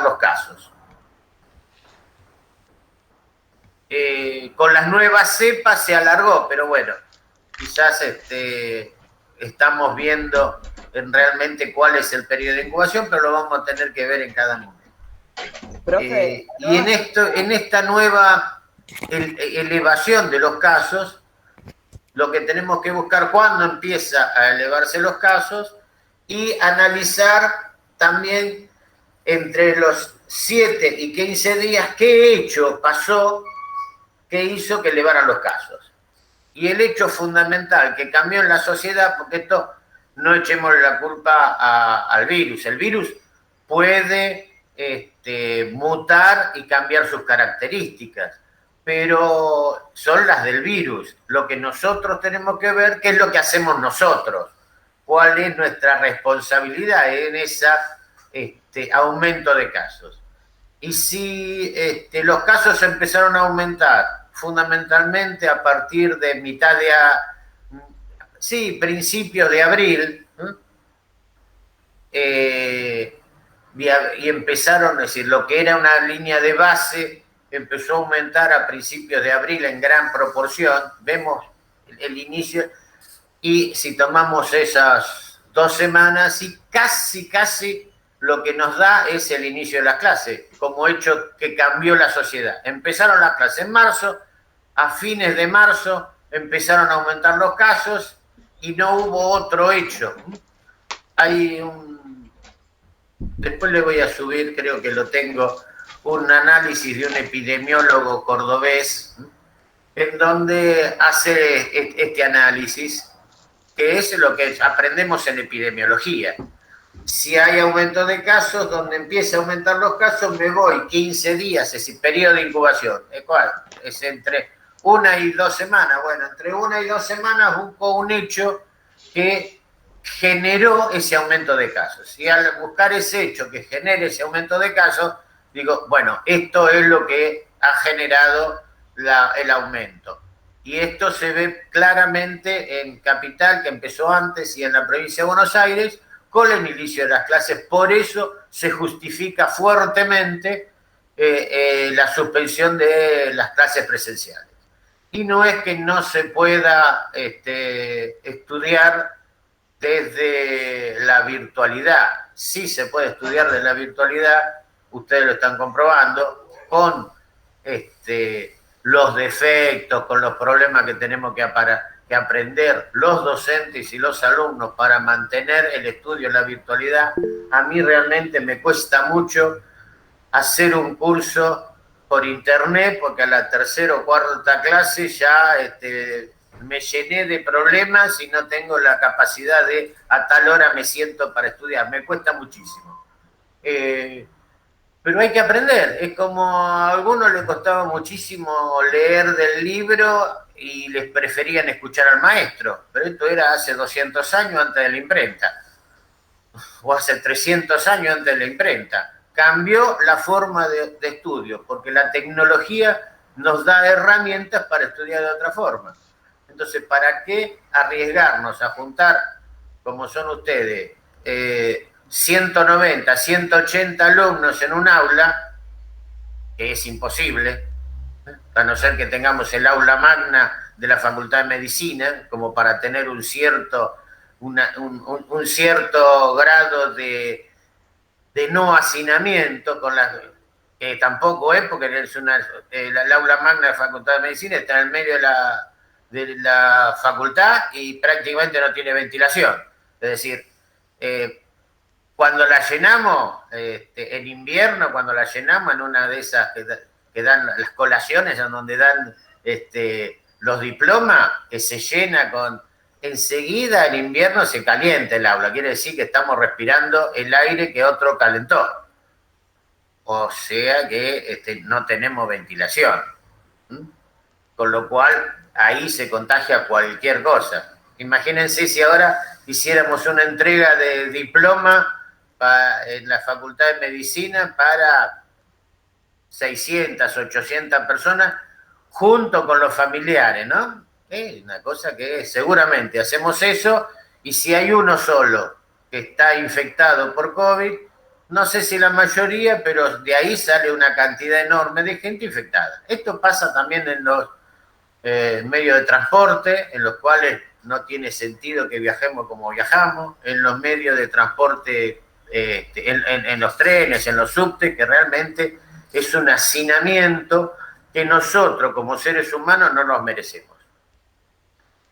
los casos. Con las nuevas cepas se alargó, pero bueno, quizás estamos viendo realmente cuál es el periodo de incubación, pero lo vamos a tener que ver en cada momento. Profe, y en esta nueva elevación de los casos, lo que tenemos que buscar cuándo empieza a elevarse los casos y analizar también entre los 7 y 15 días qué hecho pasó que hizo que elevaran los casos. Y el hecho fundamental que cambió en la sociedad, porque esto no echemos la culpa al virus, el virus puede mutar y cambiar sus características, pero son las del virus. Lo que nosotros tenemos que ver, qué es lo que hacemos nosotros, cuál es nuestra responsabilidad en ese aumento de casos. Y si los casos empezaron a aumentar fundamentalmente a partir de principios de abril, y empezaron, es decir, lo que era una línea de base empezó a aumentar a principios de abril en gran proporción. Vemos el inicio, y si tomamos esas 2 semanas, y casi lo que nos da es el inicio de las clases, como hecho que cambió la sociedad. Empezaron las clases en marzo, a fines de marzo empezaron a aumentar los casos y no hubo otro hecho. Después le voy a subir, creo que lo tengo, un análisis de un epidemiólogo cordobés, en donde hace este análisis, que es lo que aprendemos en epidemiología. Si hay aumento de casos, donde empieza a aumentar los casos, me voy 15 días, es decir, periodo de incubación. ¿Cuál? Es entre 1 y 2 semanas. Bueno, entre 1 y 2 semanas busco un hecho que generó ese aumento de casos. Y al buscar ese hecho que genere ese aumento de casos, digo, bueno, esto es lo que ha generado el aumento. Y esto se ve claramente en Capital, que empezó antes, y en la provincia de Buenos Aires, con el inicio de las clases. Por eso se justifica fuertemente la suspensión de las clases presenciales. Y no es que no se pueda estudiar desde la virtualidad. Sí se puede estudiar desde la virtualidad, ustedes lo están comprobando, con los defectos, con los problemas que tenemos que aprender los docentes y los alumnos para mantener el estudio en la virtualidad. A mí realmente me cuesta mucho hacer un curso por internet, porque a la 3ª o 4ª clase ya me llené de problemas y no tengo la capacidad de a tal hora me siento para estudiar. Me cuesta muchísimo. Pero hay que aprender. Es como a algunos les costaba muchísimo leer del libro y les preferían escuchar al maestro. Pero esto era hace 200 años antes de la imprenta. O hace 300 años antes de la imprenta. Cambió la forma de estudio, porque la tecnología nos da herramientas para estudiar de otra forma. Entonces, ¿para qué arriesgarnos a juntar, como son ustedes, 190, 180 alumnos en un aula, que es imposible, a no ser que tengamos el aula magna de la Facultad de Medicina, como para tener un cierto grado de no hacinamiento, que tampoco es, porque el aula magna de la Facultad de Medicina está en el medio de la facultad y prácticamente no tiene ventilación. Es decir, cuando la llenamos en invierno, cuando la llenamos en una de esas que dan las colaciones, en donde dan los diplomas, que se llena enseguida en invierno se calienta el aula. Quiere decir que estamos respirando el aire que otro calentó. O sea que no tenemos ventilación. Con lo cual ahí se contagia cualquier cosa. Imagínense si ahora hiciéramos una entrega de diploma en la Facultad de Medicina para 600, 800 personas, junto con los familiares, ¿no? Una cosa que seguramente hacemos eso, y si hay uno solo que está infectado por COVID, no sé si la mayoría, pero de ahí sale una cantidad enorme de gente infectada. Esto pasa también en los medios de transporte, en los cuales no tiene sentido que viajemos como viajamos, en los medios de transporte, en los trenes, en los subtes, que realmente es un hacinamiento que nosotros como seres humanos no nos merecemos.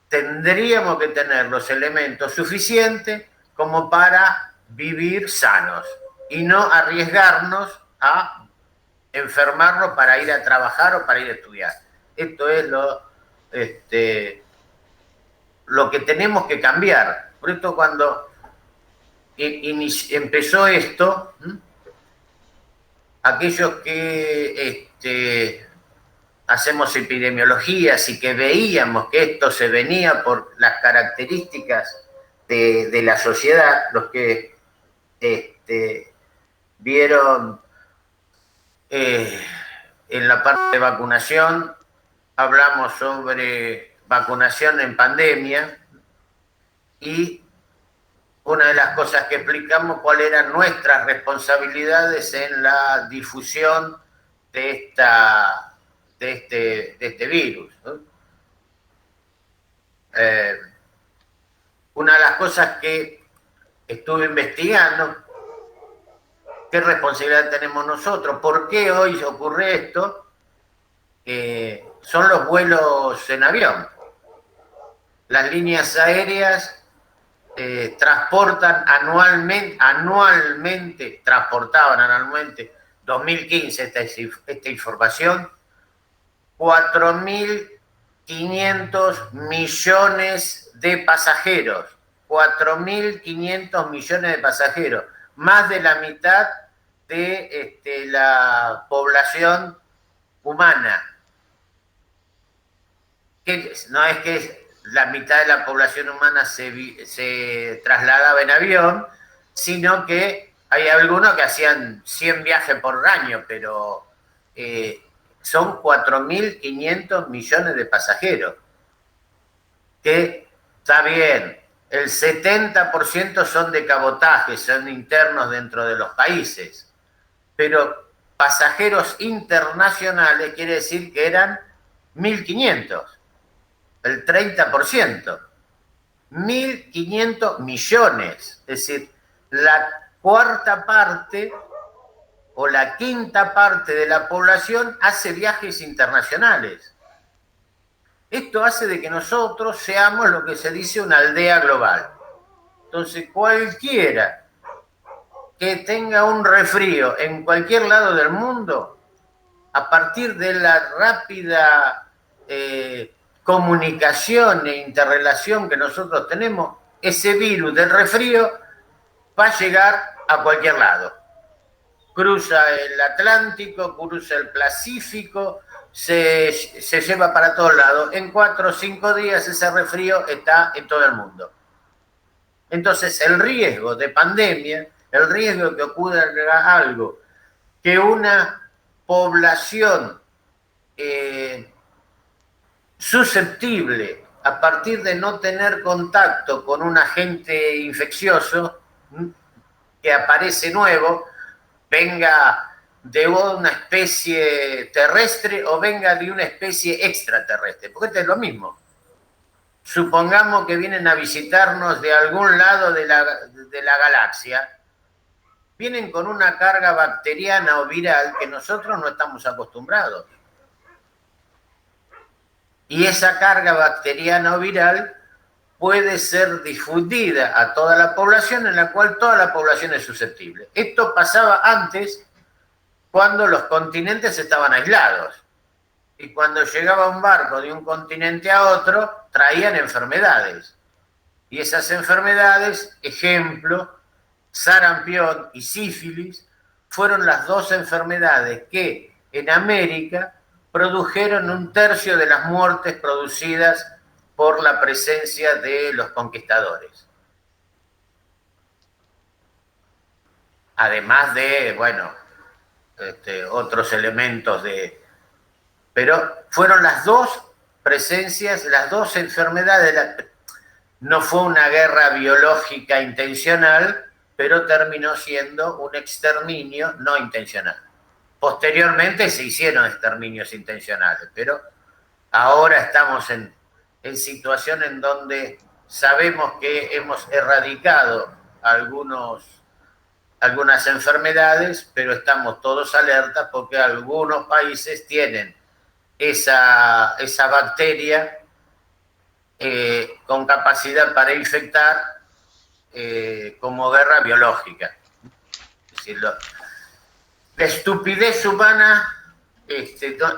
Tendríamos que tener los elementos suficientes como para vivir sanos y no arriesgarnos a enfermarnos para ir a trabajar o para ir a estudiar. Esto es lo que tenemos que cambiar. Por esto cuando empezó esto, aquellos que hacemos epidemiologías y que veíamos que esto se venía por las características de la sociedad, los que vieron en la parte de vacunación, hablamos sobre vacunación en pandemia y una de las cosas que explicamos cuáles eran nuestras responsabilidades en la difusión de este virus, ¿no? Una de las cosas que estuve investigando, ¿qué responsabilidad tenemos nosotros? ¿Por qué hoy ocurre esto? Son los vuelos en avión. Las líneas aéreas transportaban anualmente, 2015 esta información, 4.500 millones de pasajeros, 4.500 millones de pasajeros, más de la mitad de la población humana. Que no es que la mitad de la población humana se trasladaba en avión, sino que hay algunos que hacían 100 viajes por año, pero son 4.500 millones de pasajeros. Que está bien, el 70% son de cabotaje, son internos dentro de los países, pero pasajeros internacionales quiere decir que eran 1.500, el 30%, 1.500 millones, es decir, la cuarta parte o la quinta parte de la población hace viajes internacionales. Esto hace de que nosotros seamos lo que se dice una aldea global. Entonces, cualquiera que tenga un resfrío en cualquier lado del mundo, a partir de la rápida comunicación e interrelación que nosotros tenemos, ese virus del resfrío va a llegar a cualquier lado. Cruza el Atlántico, cruza el Pacífico, se lleva para todos lados. En 4 o 5 días ese resfrío está en todo el mundo. Entonces el riesgo de pandemia, el riesgo que ocurra algo, que una población susceptible a partir de no tener contacto con un agente infeccioso que aparece nuevo, venga de una especie terrestre o venga de una especie extraterrestre, porque esto es lo mismo. Supongamos que vienen a visitarnos de algún lado de la galaxia, vienen con una carga bacteriana o viral que nosotros no estamos acostumbrados. Y esa carga bacteriana o viral puede ser difundida a toda la población, en la cual toda la población es susceptible. Esto pasaba antes, cuando los continentes estaban aislados. Y cuando llegaba un barco de un continente a otro, traían enfermedades. Y esas enfermedades, ejemplo, sarampión y sífilis, fueron las dos enfermedades que en América produjeron 1/3 de las muertes producidas por la presencia de los conquistadores. Además de, bueno, otros elementos de... Pero fueron las dos presencias, las dos enfermedades. No fue una guerra biológica intencional, pero terminó siendo un exterminio no intencional. Posteriormente se hicieron exterminios intencionales, pero ahora estamos en situación en donde sabemos que hemos erradicado algunas enfermedades, pero estamos todos alertas porque algunos países tienen esa bacteria con capacidad para infectar como guerra biológica. Es decir, la estupidez humana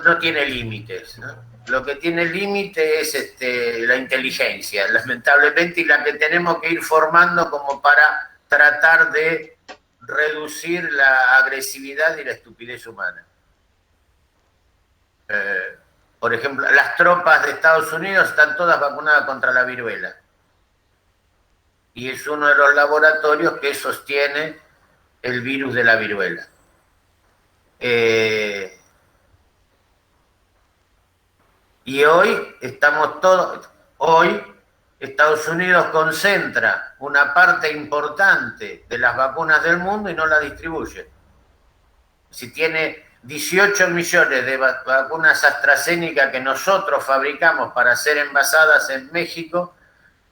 no tiene límites, ¿no? Lo que tiene límite es la inteligencia, lamentablemente, y la que tenemos que ir formando como para tratar de reducir la agresividad y la estupidez humana. Por ejemplo, las tropas de Estados Unidos están todas vacunadas contra la viruela. Y es uno de los laboratorios que sostiene el virus de la viruela. Y hoy Estados Unidos concentra una parte importante de las vacunas del mundo y no la distribuye. Si tiene 18 millones de vacunas AstraZeneca que nosotros fabricamos para ser envasadas en México,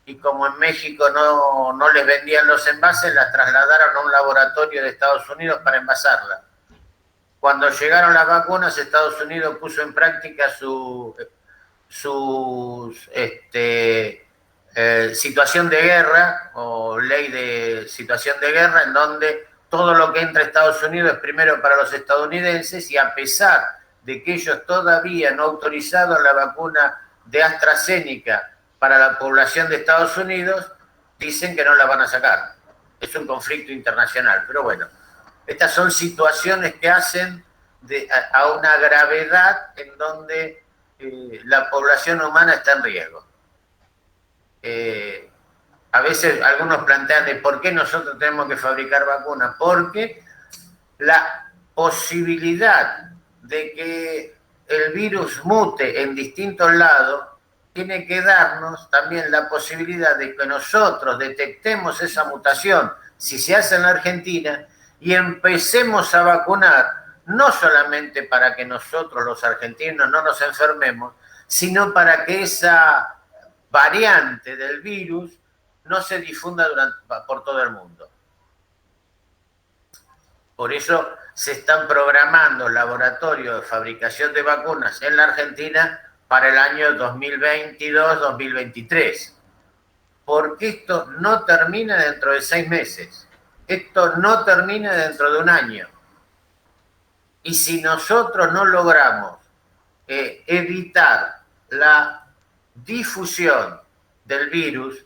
y como en México no les vendían los envases, las trasladaron a un laboratorio de Estados Unidos para envasarlas. Cuando llegaron las vacunas, Estados Unidos puso en práctica su situación de guerra o ley de situación de guerra, en donde todo lo que entra a Estados Unidos es primero para los estadounidenses, y a pesar de que ellos todavía no autorizaron la vacuna de AstraZeneca para la población de Estados Unidos, dicen que no la van a sacar. Es un conflicto internacional, pero bueno, estas son situaciones que hacen a una gravedad en donde la población humana está en riesgo. A veces algunos plantean de por qué nosotros tenemos que fabricar vacunas, porque la posibilidad de que el virus mute en distintos lados tiene que darnos también la posibilidad de que nosotros detectemos esa mutación, si se hace en la Argentina, y empecemos a vacunar, no solamente para que nosotros los argentinos no nos enfermemos, sino para que esa variante del virus no se difunda por todo el mundo. Por eso se están programando laboratorios de fabricación de vacunas en la Argentina para el año 2022-2023. Porque esto no termina dentro de 6 meses. Esto no termina dentro de un año. Y si nosotros no logramos evitar la difusión del virus,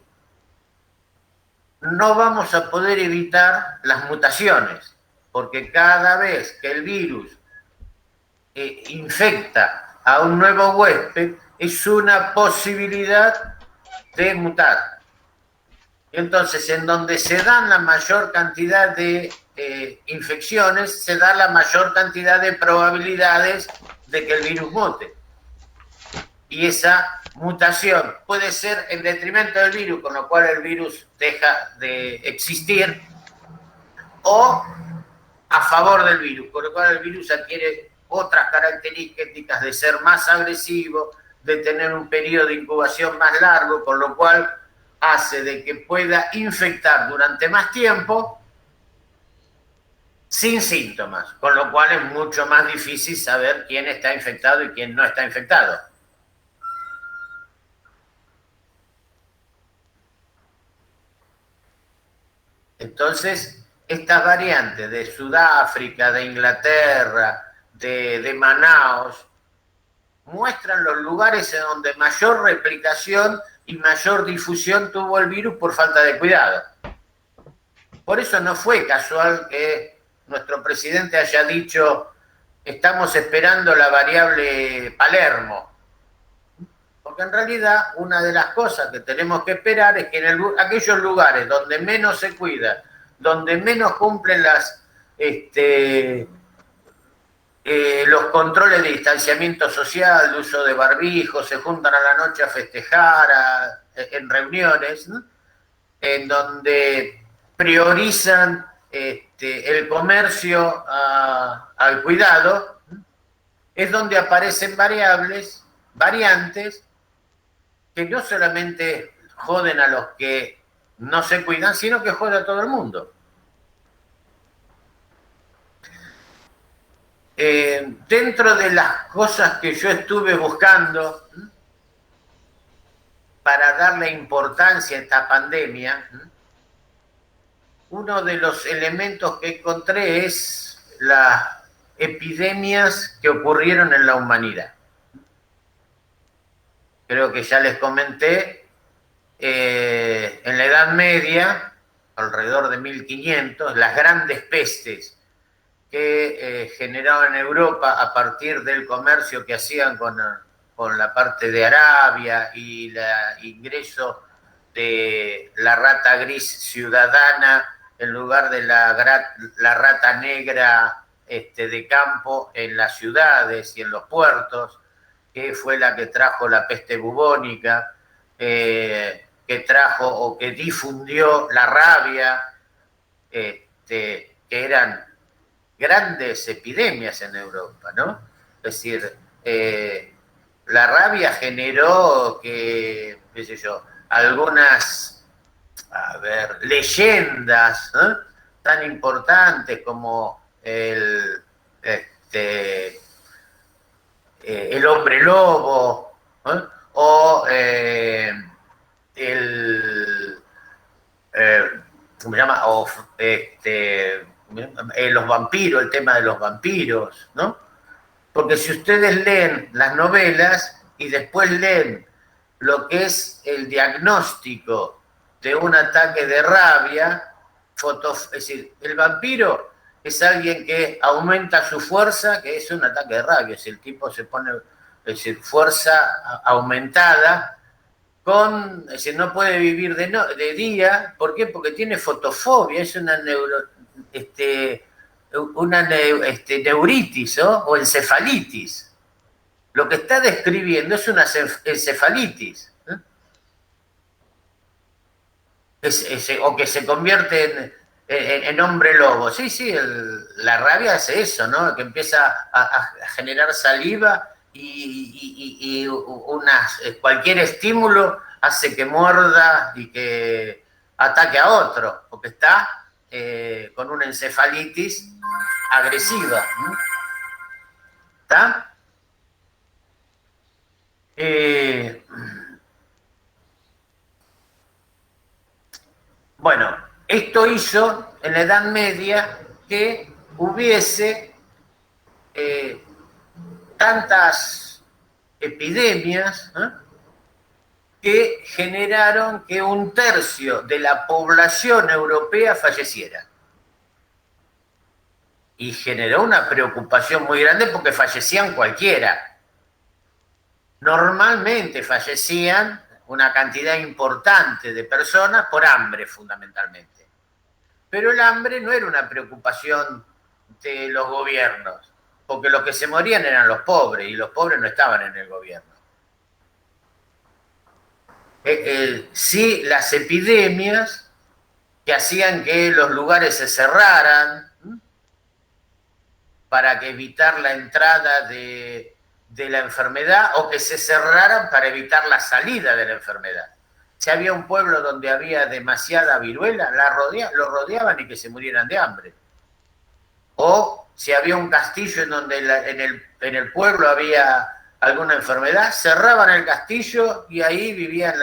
no vamos a poder evitar las mutaciones, porque cada vez que el virus infecta a un nuevo huésped, es una posibilidad de mutar. Entonces, en donde se dan la mayor cantidad de infecciones, se da la mayor cantidad de probabilidades de que el virus mute. Y esa mutación puede ser en detrimento del virus, con lo cual el virus deja de existir, o a favor del virus, con lo cual el virus adquiere otras características de ser más agresivo, de tener un periodo de incubación más largo, con lo cual hace de que pueda infectar durante más tiempo sin síntomas, con lo cual es mucho más difícil saber quién está infectado y quién no está infectado. Entonces, estas variantes de Sudáfrica, de Inglaterra, de Manaos, muestran los lugares en donde mayor replicación y mayor difusión tuvo el virus por falta de cuidado. Por eso no fue casual que nuestro presidente haya dicho: estamos esperando la variable Palermo. Porque en realidad una de las cosas que tenemos que esperar es que en aquellos lugares donde menos se cuida, donde menos cumplen los controles de distanciamiento social, de uso de barbijo, se juntan a la noche a festejar en reuniones, ¿no? En donde priorizan el comercio al cuidado, es donde aparecen variantes, que no solamente joden a los que no se cuidan, sino que joden a todo el mundo. Dentro de las cosas que yo estuve buscando para darle importancia a esta pandemia, uno de los elementos que encontré es las epidemias que ocurrieron en la humanidad. Creo que ya les comenté, en la Edad Media, alrededor de 1500, las grandes pestes que generaban en Europa a partir del comercio que hacían con la parte de Arabia y el ingreso de la rata gris ciudadana en lugar de la rata negra de campo en las ciudades y en los puertos, que fue la que trajo la peste bubónica, que trajo o que difundió la rabia, que eran grandes epidemias en Europa, ¿no? Es decir, la rabia generó que, qué sé yo, algunas, leyendas, ¿no?, tan importantes como el hombre lobo, ¿no?, o ¿cómo se llama? O, los vampiros, el tema de los vampiros, ¿no? Porque si ustedes leen las novelas y después leen lo que es el diagnóstico de un ataque de rabia, es decir, el vampiro es alguien que aumenta su fuerza, que es un ataque de rabia, si el tipo se pone, es decir, fuerza aumentada, es decir, no puede vivir de día. ¿Por qué? Porque tiene fotofobia, es una neuritis, ¿no?, o encefalitis. Lo que está describiendo es una encefalitis, o que se convierte en hombre lobo. Sí, la rabia hace eso, ¿no?, que empieza a generar saliva y cualquier estímulo hace que muerda y que ataque a otro, porque está con una encefalitis agresiva. ¿Está? Bueno, esto hizo en la Edad Media que hubiese tantas epidemias, que generaron que 1/3 de la población europea falleciera. Y generó una preocupación muy grande porque fallecían cualquiera. Normalmente fallecían una cantidad importante de personas por hambre, fundamentalmente. Pero el hambre no era una preocupación de los gobiernos, porque los que se morían eran los pobres, y los pobres no estaban en el gobierno. Sí, las epidemias que hacían que los lugares se cerraran para evitar la entrada de la enfermedad, o que se cerraran para evitar la salida de la enfermedad. Si había un pueblo donde había demasiada viruela, lo rodeaban y que se murieran de hambre. O si había un castillo en donde en el pueblo había alguna enfermedad, cerraban el castillo y ahí vivían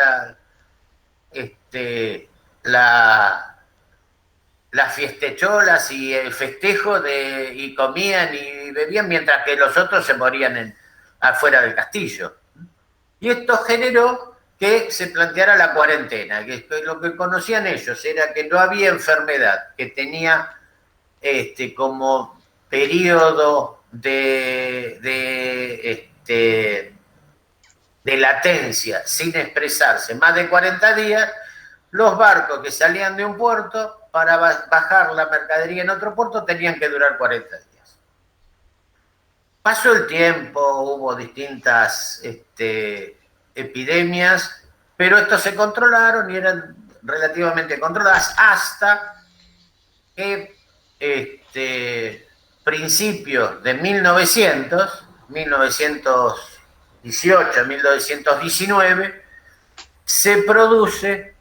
las fiestecholas y el festejo y comían y bebían, mientras que los otros se morían afuera del castillo. Y esto generó que se planteara la cuarentena, que lo que conocían ellos era que no había enfermedad que tenía como periodo de latencia sin expresarse más de 40 días, los barcos que salían de un puerto para bajar la mercadería en otro puerto tenían que durar 40 días. Pasó el tiempo, hubo distintas epidemias, pero estos se controlaron y eran relativamente controladas hasta que principios de 1918 a 1919, se produce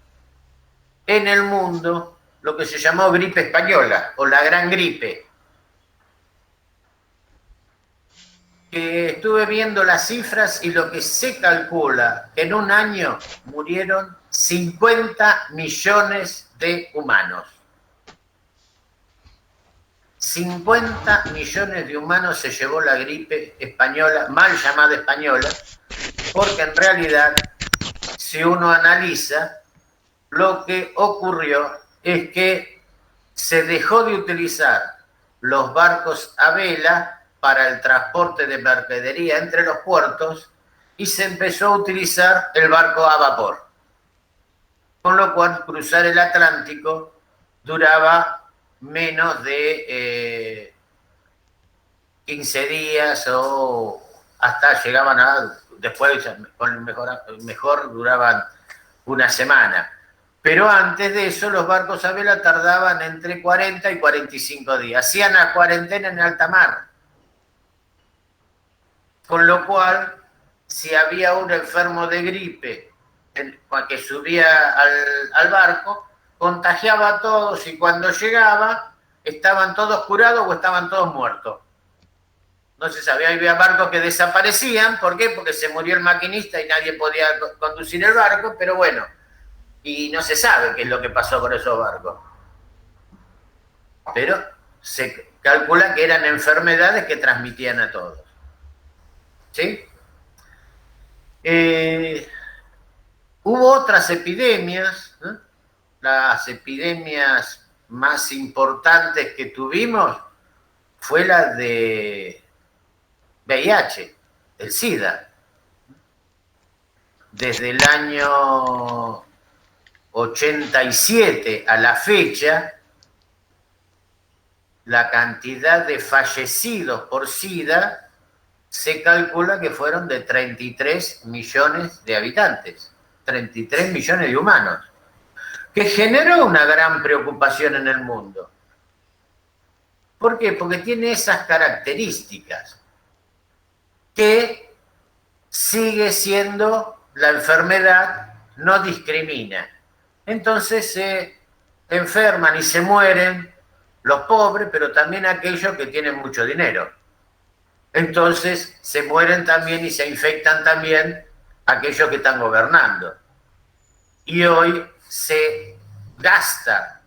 en el mundo lo que se llamó gripe española o la Gran Gripe. Que estuve viendo las cifras y lo que se calcula, en un año murieron 50 millones de humanos. 50 millones de humanos se llevó la gripe española, mal llamada española, porque en realidad, si uno analiza, lo que ocurrió es que se dejó de utilizar los barcos a vela para el transporte de mercadería entre los puertos y se empezó a utilizar el barco a vapor. Con lo cual, cruzar el Atlántico duraba menos de 15 días o hasta llegaban a, después con el mejor duraban una semana. Pero antes de eso los barcos a vela tardaban entre 40 y 45 días. Hacían la cuarentena en alta mar. Con lo cual, si había un enfermo de gripe que subía al barco, contagiaba a todos y cuando llegaba estaban todos curados o estaban todos muertos. No se sabía, había barcos que desaparecían. ¿Por qué? Porque se murió el maquinista y nadie podía conducir el barco, pero bueno, y no se sabe qué es lo que pasó con esos barcos. Pero se calcula que eran enfermedades que transmitían a todos. ¿Sí? Hubo otras epidemias, ¿no? Las epidemias más importantes que tuvimos fue la de VIH, el SIDA. Desde el año 87 a la fecha, la cantidad de fallecidos por SIDA se calcula que fueron de 33 millones de habitantes, 33 millones de humanos, que generó una gran preocupación en el mundo. ¿Por qué? Porque tiene esas características, que sigue siendo la enfermedad, no discrimina. Entonces se enferman y se mueren los pobres, pero también aquellos que tienen mucho dinero. Entonces se mueren también y se infectan también aquellos que están gobernando. Y hoy se gasta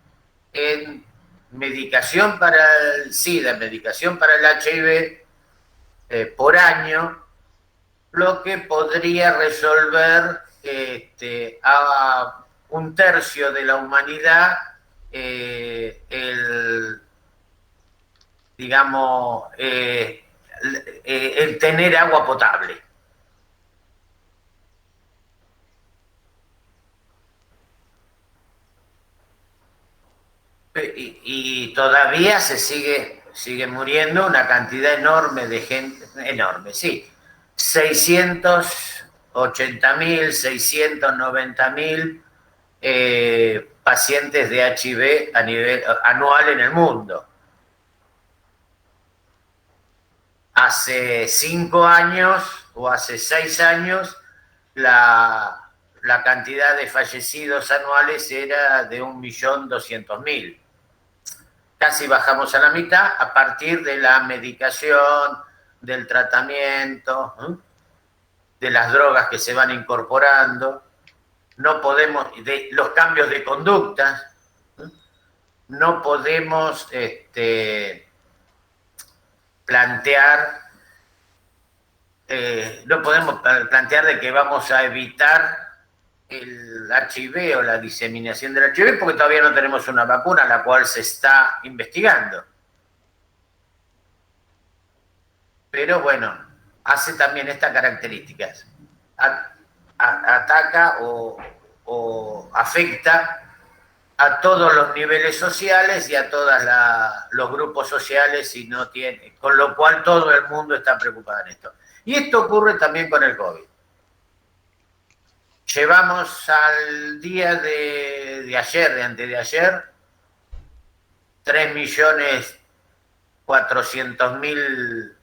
en medicación para el SIDA, medicación para el HIV por año, lo que podría resolver a un tercio de la humanidad el tener agua potable. Y todavía se sigue muriendo una cantidad enorme de gente, enorme, sí, 680.000, 690.000 pacientes de HIV a nivel anual en el mundo. Hace 5 años o hace 6 años la cantidad de fallecidos anuales era de 1.200.000. Casi bajamos a la mitad a partir de la medicación, del tratamiento, de las drogas que se van incorporando. No podemos, de los cambios de conductas, no podemos plantear de que vamos a evitar el HIV o la diseminación del HIV porque todavía no tenemos una vacuna, la cual se está investigando. Pero bueno, hace también estas características. Ataca o afecta a todos los niveles sociales y a todos los grupos sociales, y no tiene, con lo cual todo el mundo está preocupado en esto. Y esto ocurre también con el COVID. Llevamos al día de ayer, de antes de ayer, 3.400.000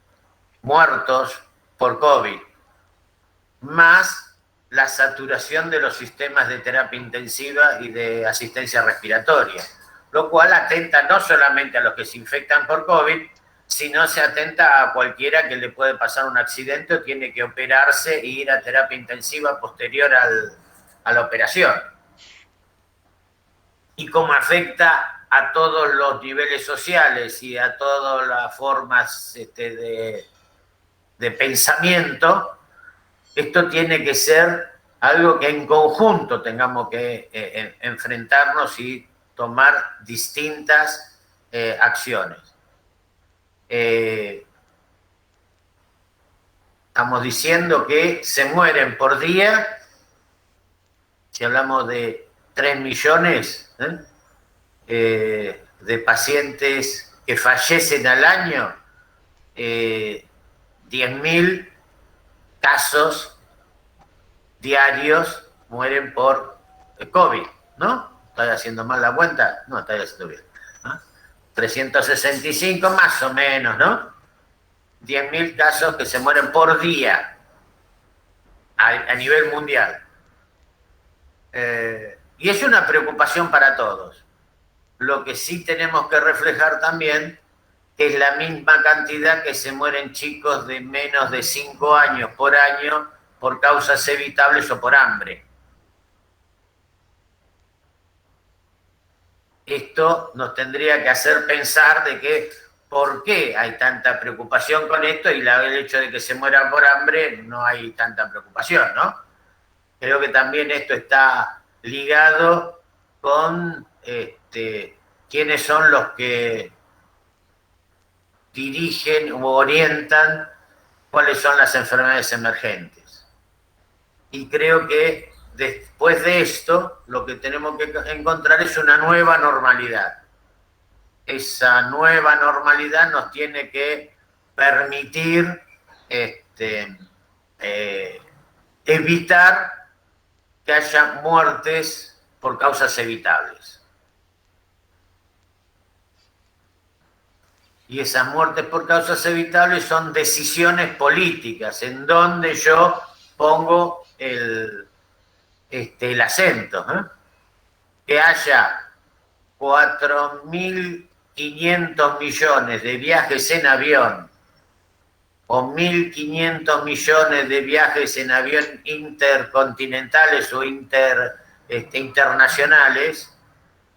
muertos por COVID, más la saturación de los sistemas de terapia intensiva y de asistencia respiratoria, lo cual atenta no solamente a los que se infectan por COVID, sino se atenta a cualquiera que le puede pasar un accidente o tiene que operarse e ir a terapia intensiva posterior a la operación. Y cómo afecta a todos los niveles sociales y a todas las formas de pensamiento, esto tiene que ser algo que en conjunto tengamos que enfrentarnos y tomar distintas acciones. Estamos diciendo que se mueren por día, si hablamos de 3 millones de pacientes que fallecen al año, 10.000 casos diarios mueren por COVID, ¿no? ¿Estoy haciendo mal la cuenta? No, estoy haciendo bien. 365 más o menos, ¿no? 10.000 casos que se mueren por día a nivel mundial. Y es una preocupación para todos. Lo que sí tenemos que reflejar también es la misma cantidad que se mueren chicos de menos de 5 años por año por causas evitables o por hambre. Esto nos tendría que hacer pensar de que por qué hay tanta preocupación con esto y el hecho de que se mueran por hambre no hay tanta preocupación, ¿no? Creo que también esto está ligado con quiénes son los que dirigen o orientan cuáles son las enfermedades emergentes. Y creo que después de esto, lo que tenemos que encontrar es una nueva normalidad. Esa nueva normalidad nos tiene que permitir evitar que haya muertes por causas evitables. Y esas muertes por causas evitables son decisiones políticas, en donde yo pongo el acento. Que haya 4.500 millones de viajes en avión o 1.500 millones de viajes en avión intercontinentales o internacionales,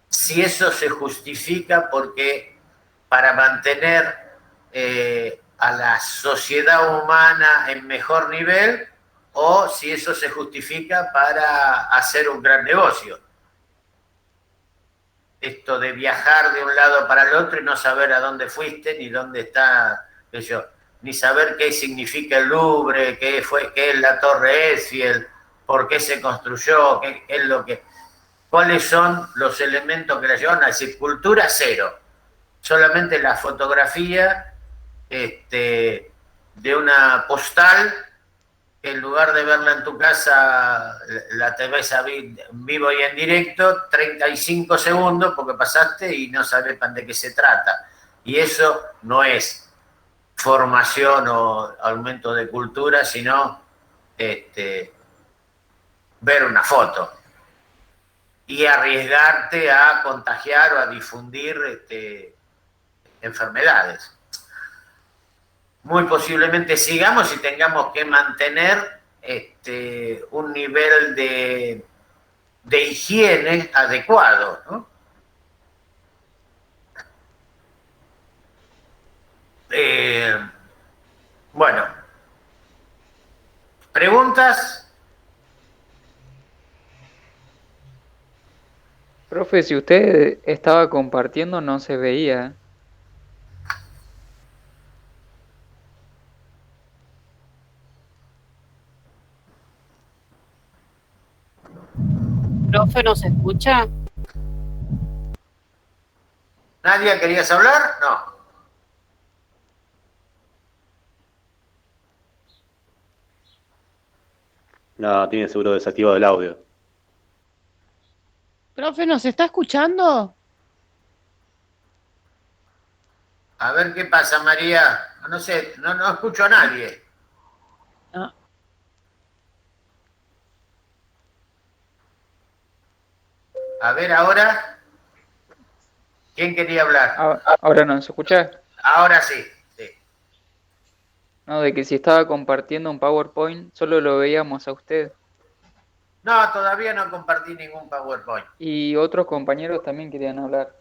si eso se justifica porque para mantener a la sociedad humana en mejor nivel, o si eso se justifica para hacer un gran negocio. Esto de viajar de un lado para el otro y no saber a dónde fuiste, ni dónde está, ni saber qué significa el Louvre, qué es la Torre Eiffel, por qué se construyó, qué es lo que... ¿Cuáles son los elementos que la llevan a decir cultura cero? Solamente la fotografía de una postal, que en lugar de verla en tu casa, la te ves en vivo y en directo, 35 segundos porque pasaste y no sabes de qué se trata. Y eso no es formación o aumento de cultura, sino ver una foto y arriesgarte a contagiar o a difundir enfermedades. Muy posiblemente sigamos y tengamos que mantener un nivel de higiene adecuado, ¿no? Bueno, ¿preguntas? Profe, si usted estaba compartiendo no se veía. Profe, ¿nos escucha? ¿Nadie querías hablar? No. No, tiene seguro desactivado el audio. Profe, ¿nos está escuchando? A ver qué pasa, María. No sé, no escucho a nadie. No. A ver ahora. ¿Quién quería hablar? Ahora no, ¿se escucha? Ahora sí. Sí. No, de que si estaba compartiendo un PowerPoint, solo lo veíamos a usted. No, todavía no compartí ningún PowerPoint. Y otros compañeros también querían hablar.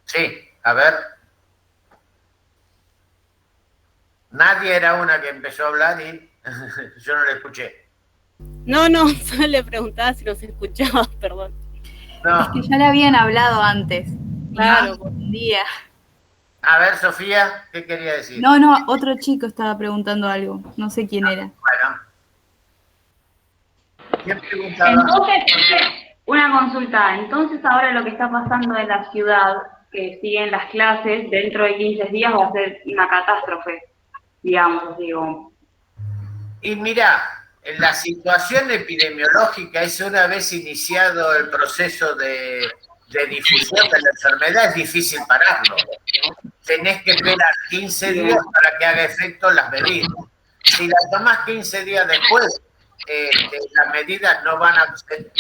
Sí, a ver. Nadie era una que empezó a hablar y yo no le escuché. No, solo le preguntaba si nos escuchaba, perdón. No. Es que ya le habían hablado antes. Y Claro. no respondía. A ver, Sofía, ¿qué quería decir? No, otro chico estaba preguntando algo. No sé quién era. Bueno. ¿Quién preguntaba? Entonces, una consulta. Entonces, ahora lo que está pasando en la ciudad, que siguen las clases, dentro de 15 días va a ser una catástrofe, digamos, digo. Y mirá, en la situación epidemiológica es una vez iniciado el proceso de difusión de la enfermedad, es difícil pararlo. Tenés que esperar 15 días para que haga efecto las medidas. Si las tomás 15 días después, las medidas no van a hacer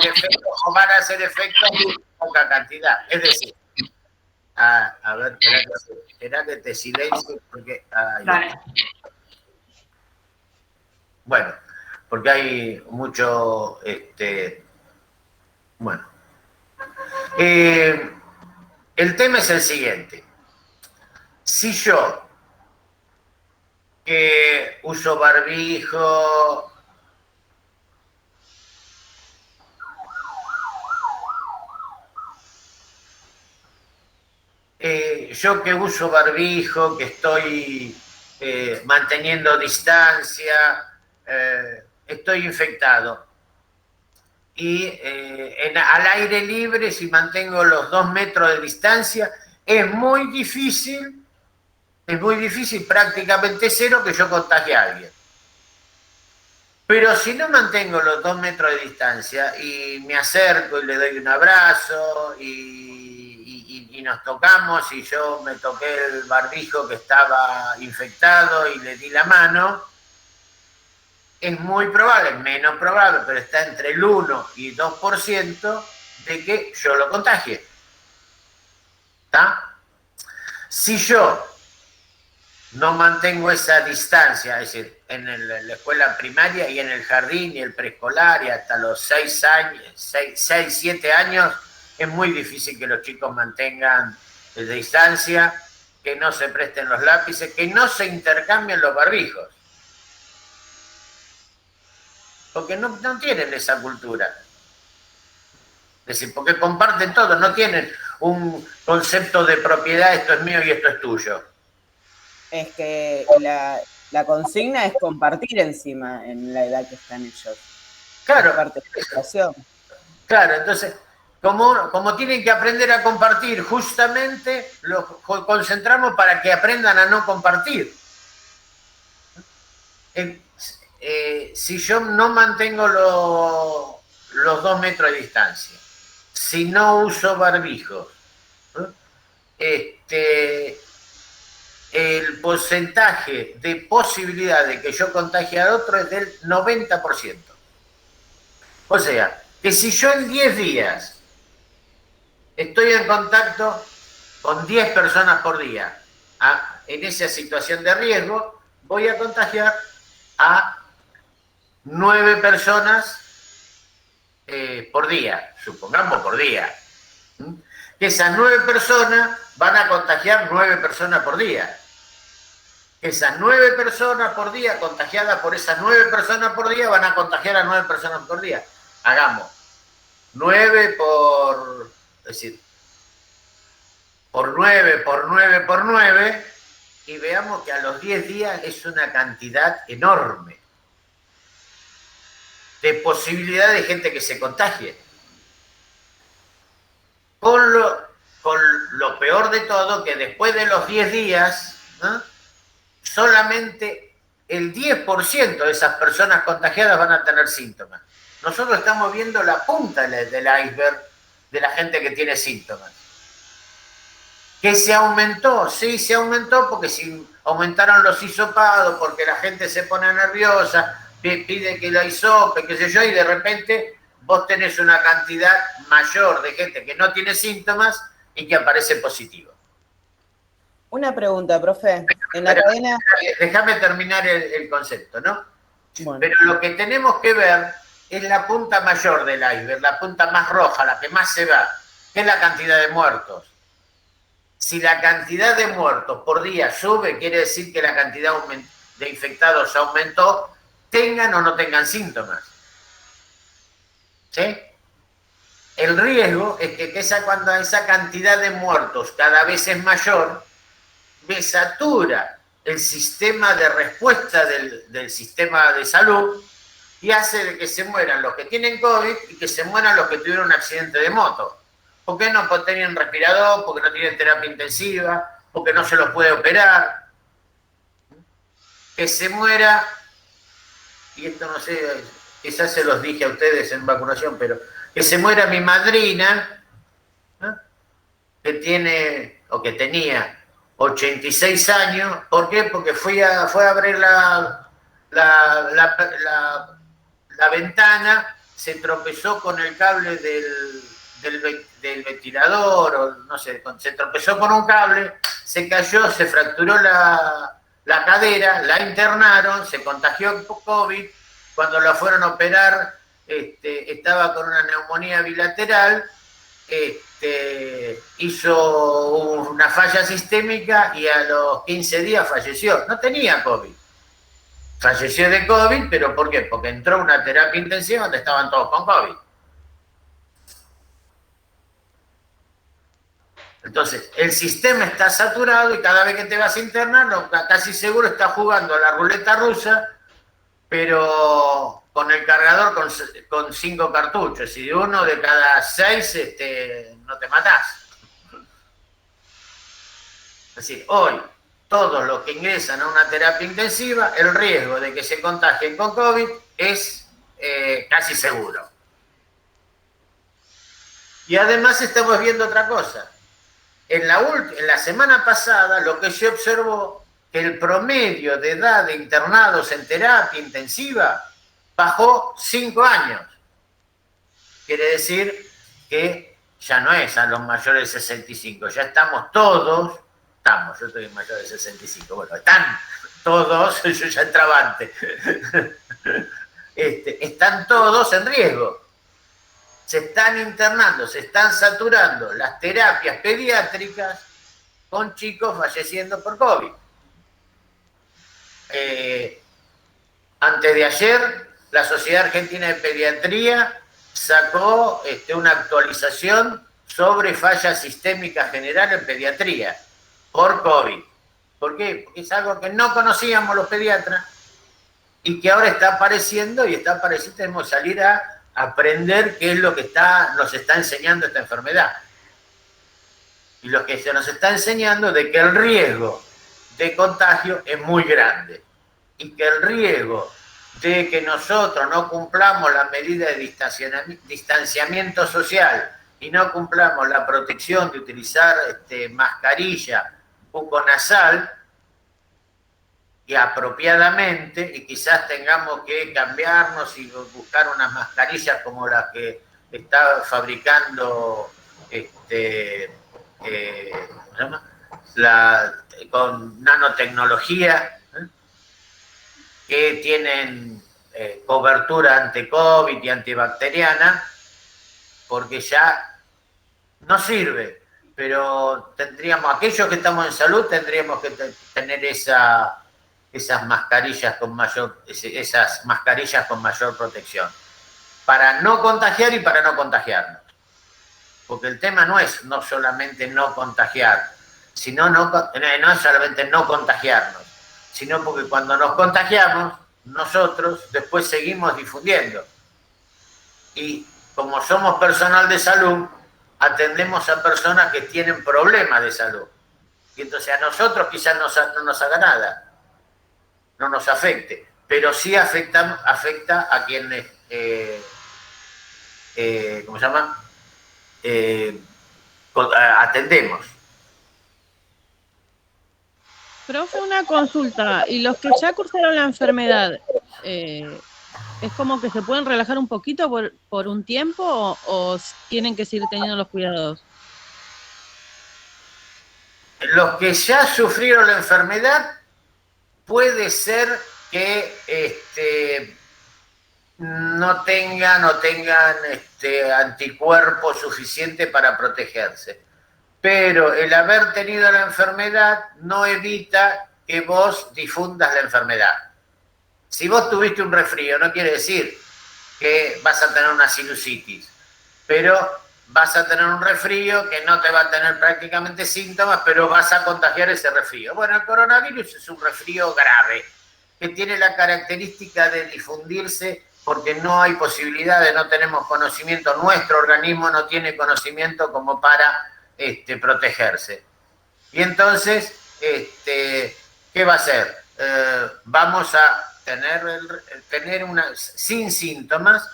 efecto o van a hacer efecto en poca cantidad. Es decir, a ver, espera que te silencio porque... Dale. Bueno, porque hay mucho, bueno. El tema es el siguiente. Si yo uso barbijo, yo que uso barbijo, que estoy manteniendo distancia, estoy infectado. Y al aire libre, si mantengo los 2 metros de distancia, es muy difícil, prácticamente cero, que yo contagie a alguien. Pero si no mantengo los 2 metros de distancia y me acerco y le doy un abrazo y nos tocamos y yo me toqué el barbijo que estaba infectado y le di la mano, es muy probable, menos probable, pero está entre el 1 y 2% de que yo lo contagie. ¿Está? Si yo no mantengo esa distancia, es decir, en la escuela primaria y en el jardín y el preescolar y hasta los 6 años, 7 años, es muy difícil que los chicos mantengan de distancia, que no se presten los lápices, que no se intercambien los barbijos. Porque no tienen esa cultura. Es decir, porque comparten todo, no tienen un concepto de propiedad, esto es mío y esto es tuyo. Es que la consigna es compartir encima en la edad que están ellos. Claro. Es parte de la educación. Claro, entonces, como tienen que aprender a compartir, justamente los concentramos para que aprendan a no compartir. Si yo no mantengo los 2 metros de distancia, si no uso barbijo, el porcentaje de posibilidad de que yo contagie a otro es del 90%. O sea, que si yo en 10 días estoy en contacto con 10 personas por día, en esa situación de riesgo, voy a contagiar a 9 personas por día, supongamos por día. Que esas 9 personas van a contagiar 9 personas por día. Esas 9 personas por día, contagiadas por esas 9 personas por día, van a contagiar a 9 personas por día. Hagamos 9 por, es decir, por 9, por 9, por 9, y veamos que a los 10 días es una cantidad enorme de posibilidad de gente que se contagie. Con lo peor de todo, que después de los 10 días, ¿no?, solamente el 10% de esas personas contagiadas van a tener síntomas. Nosotros estamos viendo la punta del iceberg de la gente que tiene síntomas. ¿Que se aumentó? Sí, se aumentó porque si aumentaron los hisopados, porque la gente se pone nerviosa, pide que la hisope, qué sé yo, y de repente vos tenés una cantidad mayor de gente que no tiene síntomas y que aparece positivo. Una pregunta, profe. En la Pero, cadena... déjame terminar el concepto, ¿no? Bueno, Pero lo que tenemos que ver es la punta mayor del iceberg, la punta más roja, la que más se va, que es la cantidad de muertos. Si la cantidad de muertos por día sube, quiere decir que la cantidad de infectados aumentó, tengan o no tengan síntomas. ¿Sí? El riesgo es que cuando esa cantidad de muertos cada vez es mayor, desatura el sistema de respuesta del sistema de salud y hace de que se mueran los que tienen COVID y que se mueran los que tuvieron un accidente de moto. ¿Por qué no tienen respirador? Porque no tienen terapia intensiva, porque no se los puede operar. Que se muera, y esto no sé, quizás se los dije a ustedes en vacunación, pero que se muera mi madrina, ¿no? Que tiene, o que tenía 86 años. ¿Por qué? Porque fue a abrir la ventana, se tropezó con el cable del ventilador, o no sé, se tropezó con un cable, se cayó, se fracturó la cadera, la internaron, se contagió con COVID, cuando la fueron a operar estaba con una neumonía bilateral, hizo una falla sistémica y a los 15 días falleció. No tenía COVID. Falleció de COVID, ¿pero por qué? Porque entró a una terapia intensiva donde estaban todos con COVID. Entonces, el sistema está saturado y cada vez que te vas a internar, casi seguro está jugando a la ruleta rusa, pero con el cargador con 5 cartuchos. Y de uno de cada 6 no te matás. Es decir, hoy, todos los que ingresan a una terapia intensiva, el riesgo de que se contagien con COVID es casi seguro. Y además estamos viendo otra cosa. En la semana pasada lo que se observó, que el promedio de edad de internados en terapia intensiva bajó 5 años. Quiere decir que ya no es a los mayores de 65, ya estamos todos, yo estoy mayor de 65, bueno, están todos, yo ya entraba antes, están todos en riesgo. Se están internando, se están saturando las terapias pediátricas con chicos falleciendo por COVID. Antes de ayer, la Sociedad Argentina de Pediatría sacó una actualización sobre falla sistémica general en pediatría por COVID. ¿Por qué? Porque es algo que no conocíamos los pediatras y que ahora está apareciendo, y está apareciendo, tenemos que salir a aprender qué es lo que nos está enseñando esta enfermedad. Y lo que se nos está enseñando de que el riesgo de contagio es muy grande y que el riesgo de que nosotros no cumplamos la medida de distanciamiento social y no cumplamos la protección de utilizar mascarilla buconasal y apropiadamente, y quizás tengamos que cambiarnos y buscar unas mascarillas como las que está fabricando ¿cómo se llama? Con nanotecnología, que tienen cobertura ante-COVID y antibacteriana, porque ya no sirve, pero aquellos que estamos en salud, tendríamos que tener esas mascarillas con mayor protección, para no contagiar y para no contagiarnos. Porque el tema no es no solamente no contagiar, sino no es solamente no contagiarnos, sino porque cuando nos contagiamos, nosotros después seguimos difundiendo. Y como somos personal de salud, atendemos a personas que tienen problemas de salud. Y entonces a nosotros quizás no nos haga nada, no nos afecte, pero sí afecta a quienes, ¿cómo se llama? Atendemos. Profe, una consulta. ¿Y los que ya cursaron la enfermedad, es como que se pueden relajar un poquito por un tiempo o tienen que seguir teniendo los cuidados? Los que ya sufrieron la enfermedad, puede ser que no tengan anticuerpos suficientes para protegerse. Pero el haber tenido la enfermedad no evita que vos difundas la enfermedad. Si vos tuviste un resfrío, no quiere decir que vas a tener una sinusitis, pero vas a tener un resfrío que no te va a tener prácticamente síntomas, pero vas a contagiar ese resfrío. Bueno, el coronavirus es un resfrío grave, que tiene la característica de difundirse porque no hay posibilidad no tenemos conocimiento, nuestro organismo no tiene conocimiento como para protegerse. Y entonces, ¿qué va a hacer? Vamos a tener sin síntomas,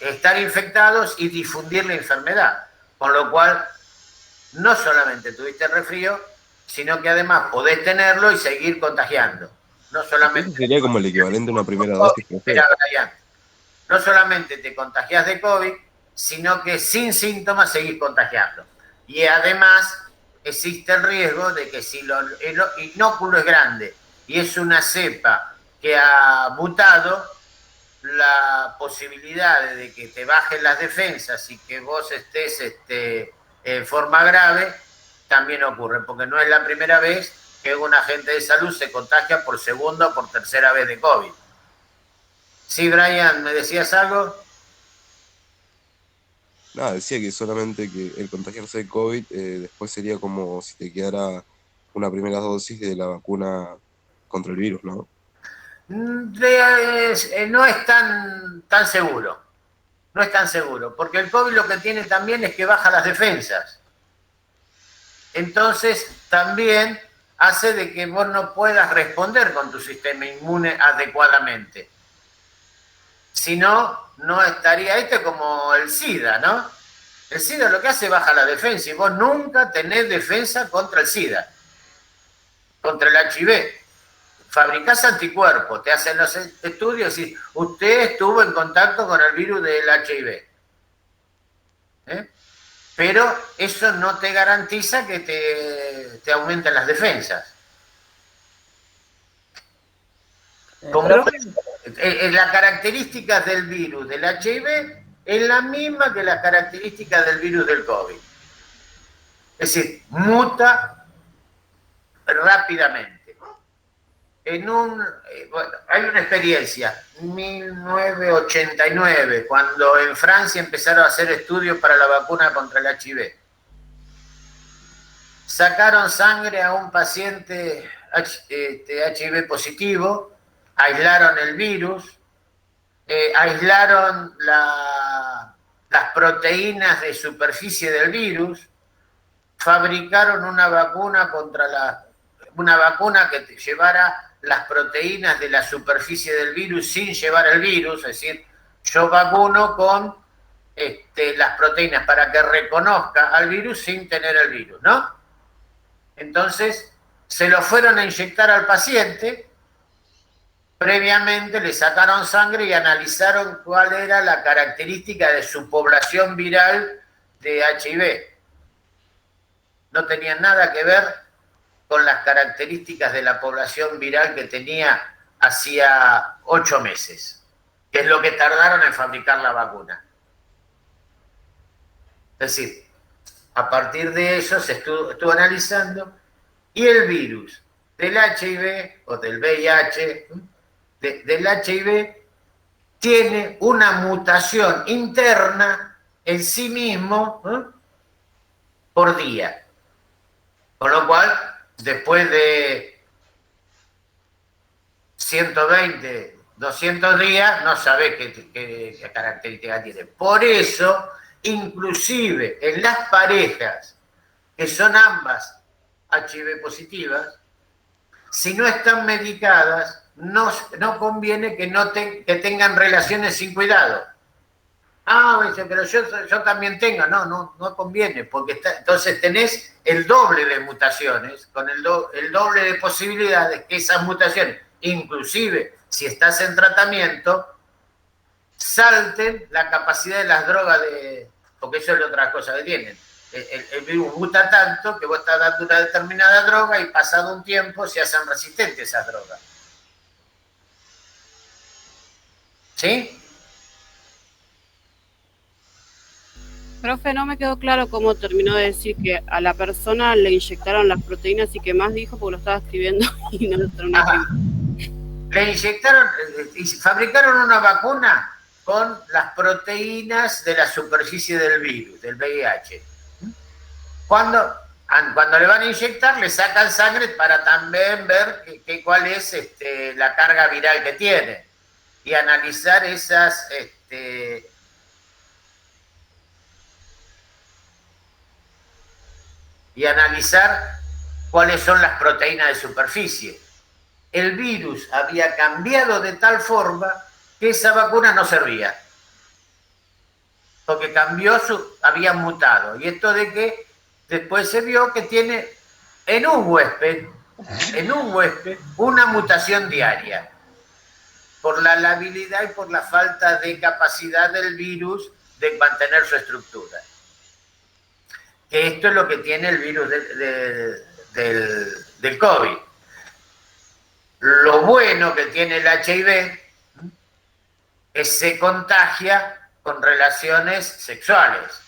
estar infectados y difundir la enfermedad. Con lo cual, no solamente tuviste resfrío, sino que además podés tenerlo y seguir contagiando. No solamente... Eso sería como el equivalente a una primera dosis. Espera, Brian. No solamente te contagias de COVID, sino que sin síntomas seguís contagiando. Y además existe el riesgo de que si el inóculo es grande y es una cepa que ha mutado, la posibilidad de que te bajen las defensas y que vos estés en forma grave también ocurre, porque no es la primera vez que un agente de salud se contagia por segunda o por tercera vez de COVID. Sí, Brian, ¿me decías algo? Nada, decía que solamente que el contagiarse de COVID después sería como si te quedara una primera dosis de la vacuna contra el virus, ¿no? No es tan seguro. No es tan seguro, porque el COVID lo que tiene también es que baja las defensas. Entonces, también hace de que vos no puedas responder con tu sistema inmune adecuadamente. Si no, no estaría como el SIDA, ¿no? El SIDA lo que hace es baja la defensa y vos nunca tenés defensa contra el SIDA, contra el HIV. Fabricás anticuerpos, te hacen los estudios y usted estuvo en contacto con el virus del HIV. Pero eso no te garantiza que te aumenten las defensas. Las características del virus del HIV es la misma que las características del virus del COVID. Es decir, muta rápidamente. Hay una experiencia, 1989, cuando en Francia empezaron a hacer estudios para la vacuna contra el HIV. Sacaron sangre a un paciente HIV positivo, aislaron el virus, aislaron las proteínas de superficie del virus, fabricaron una vacuna que te llevara las proteínas de la superficie del virus sin llevar el virus, es decir, yo vacuno con las proteínas para que reconozca al virus sin tener el virus, ¿no? Entonces, se lo fueron a inyectar al paciente, previamente le sacaron sangre y analizaron cuál era la característica de su población viral de HIV. No tenían nada que ver con las características de la población viral que tenía hacía 8 meses, que es lo que tardaron en fabricar la vacuna. Es decir, a partir de eso se estuvo analizando y el virus del HIV o del VIH, del HIV, tiene una mutación interna en sí mismo por día. Con lo cual, después de 120, 200 días, no sabés qué característica tiene. Por eso, inclusive en las parejas que son ambas HIV positivas, si no están medicadas, no conviene que tengan relaciones sin cuidado. dice, pero yo también tengo. No conviene, porque entonces tenés el doble de mutaciones, con el doble de posibilidades que esas mutaciones, inclusive si estás en tratamiento, salten la capacidad de las drogas, porque eso es otra cosa que tienen. El virus muta tanto que vos estás dando una determinada droga y pasado un tiempo se hacen resistentes esas drogas. ¿Sí? Profe, no me quedó claro cómo terminó de decir que a la persona le inyectaron las proteínas y que más dijo porque lo estaba escribiendo y no lo terminé escribiendo. Le inyectaron y fabricaron una vacuna con las proteínas de la superficie del virus, del VIH. Cuando le van a inyectar, le sacan sangre para también ver cuál es la carga viral que tiene y analizar esas cuáles son las proteínas de superficie. El virus había cambiado de tal forma que esa vacuna no servía, porque había mutado. Y esto de que después se vio que tiene en un huésped una mutación diaria, por la labilidad y por la falta de capacidad del virus de mantener su estructura. Que esto es lo que tiene el virus del COVID. Lo bueno que tiene el HIV es que se contagia con relaciones sexuales.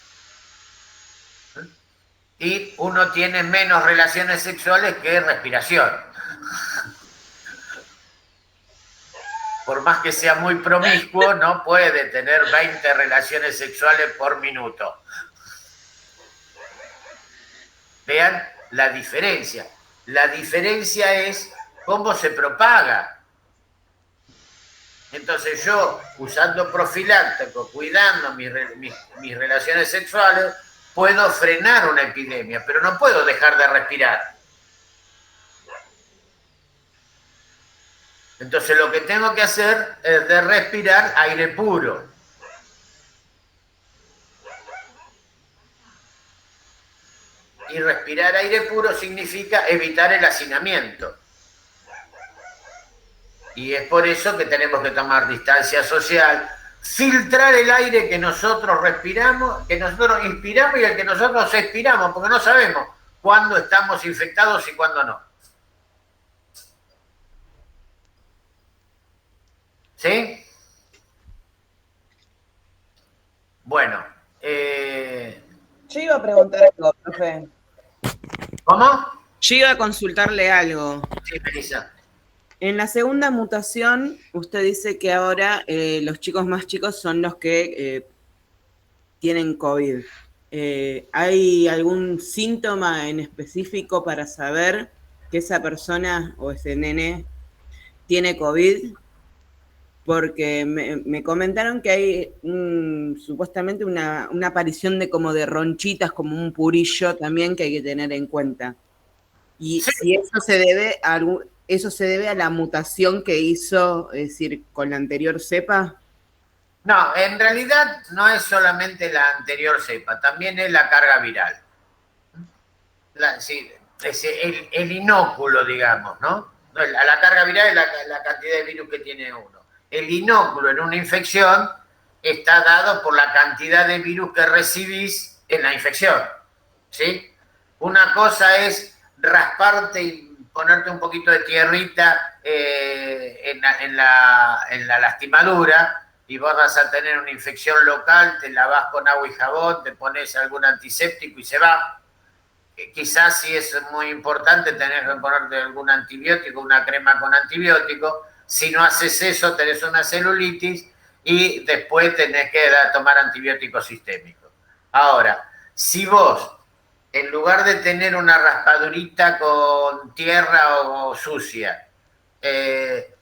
Y uno tiene menos relaciones sexuales que respiración. Por más que sea muy promiscuo, no puede tener 20 relaciones sexuales por minuto. Vean la diferencia. La diferencia es cómo se propaga. Entonces yo, usando profiláctico, cuidando mis relaciones sexuales, puedo frenar una epidemia, pero no puedo dejar de respirar. Entonces lo que tengo que hacer es de respirar aire puro. Y respirar aire puro significa evitar el hacinamiento. Y es por eso que tenemos que tomar distancia social, filtrar el aire que nosotros respiramos, que nosotros inspiramos y el que nosotros expiramos, porque no sabemos cuándo estamos infectados y cuándo no. ¿Sí? Bueno. Yo iba a preguntar algo, profe. ¿Cómo? Yo iba a consultarle algo. Sí, Melissa. En la segunda mutación, usted dice que ahora los chicos más chicos son los que tienen COVID. ¿Hay algún síntoma en específico para saber que esa persona o ese nene tiene COVID? Porque me comentaron que hay supuestamente una aparición de como de ronchitas, como un purillo también que hay que tener en cuenta. Y si eso se debe a la mutación que hizo, es decir, con la anterior cepa. No, en realidad no es solamente la anterior cepa, también es la carga viral. El inóculo, digamos, ¿no? La carga viral es la cantidad de virus que tiene uno. El inóculo en una infección está dado por la cantidad de virus que recibís en la infección, ¿sí? Una cosa es rasparte y ponerte un poquito de tierrita en la lastimadura y vos vas a tener una infección local, te lavas con agua y jabón, te pones algún antiséptico y se va. Quizás sí es muy importante tener que ponerte algún antibiótico, una crema con antibiótico. Si no haces eso, tenés una celulitis y después tenés que tomar antibióticos sistémicos. Ahora, si vos, en lugar de tener una raspadurita con tierra o sucia,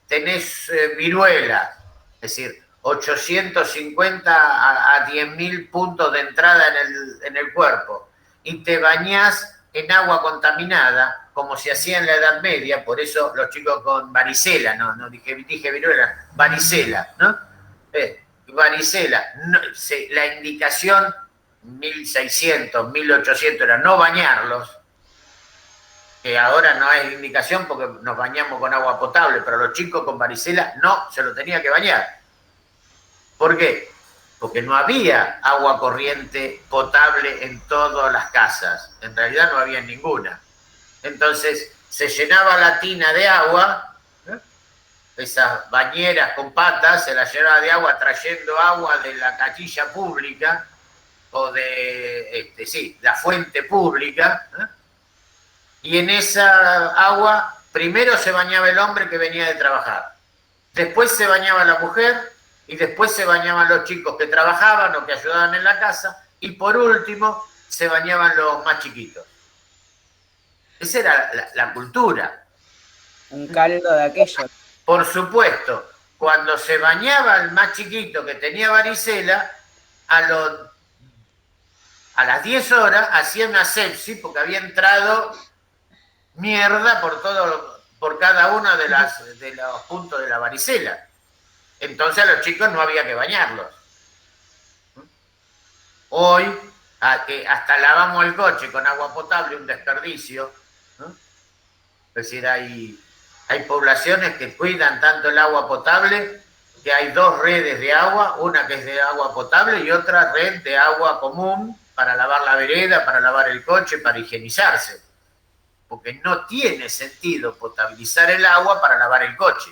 tenés viruela, es decir, 850 a 10.000 puntos de entrada en el cuerpo, y te bañás en agua contaminada, como se hacía en la Edad Media, por eso los chicos con varicela, no dije viruela, varicela, ¿no? varicela, la indicación 1600, 1800 era no bañarlos, que ahora no es indicación porque nos bañamos con agua potable, pero los chicos con varicela no se lo tenía que bañar. ¿Por qué? Porque no había agua corriente potable en todas las casas. En realidad no había ninguna. Entonces se llenaba la tina de agua, esas bañeras con patas, se las llenaba de agua trayendo agua de la canilla pública o de, la fuente pública, y en esa agua primero se bañaba el hombre que venía de trabajar, después se bañaba la mujer, y después se bañaban los chicos que trabajaban o que ayudaban en la casa, y por último se bañaban los más chiquitos. Esa era la cultura. Un caldo de aquello. Por supuesto, cuando se bañaba el más chiquito que tenía varicela, a las 10 horas hacía una sepsis porque había entrado mierda por cada uno de los puntos de la varicela. Entonces a los chicos no había que bañarlos. Hoy, que hasta lavamos el coche con agua potable, un desperdicio, ¿no? Es decir, hay poblaciones que cuidan tanto el agua potable que hay dos redes de agua, una que es de agua potable y otra red de agua común para lavar la vereda, para lavar el coche, para higienizarse. Porque no tiene sentido potabilizar el agua para lavar el coche.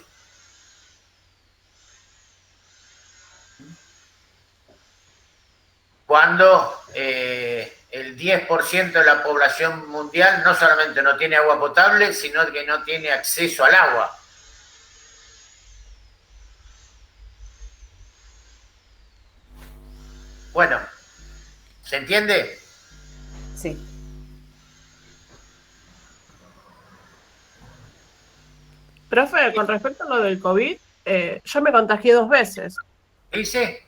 Cuando el 10% de la población mundial no solamente no tiene agua potable, sino que no tiene acceso al agua. Bueno, ¿se entiende? Sí. Profe, con respecto a lo del COVID, yo me contagié 2 veces. ¿Y sí?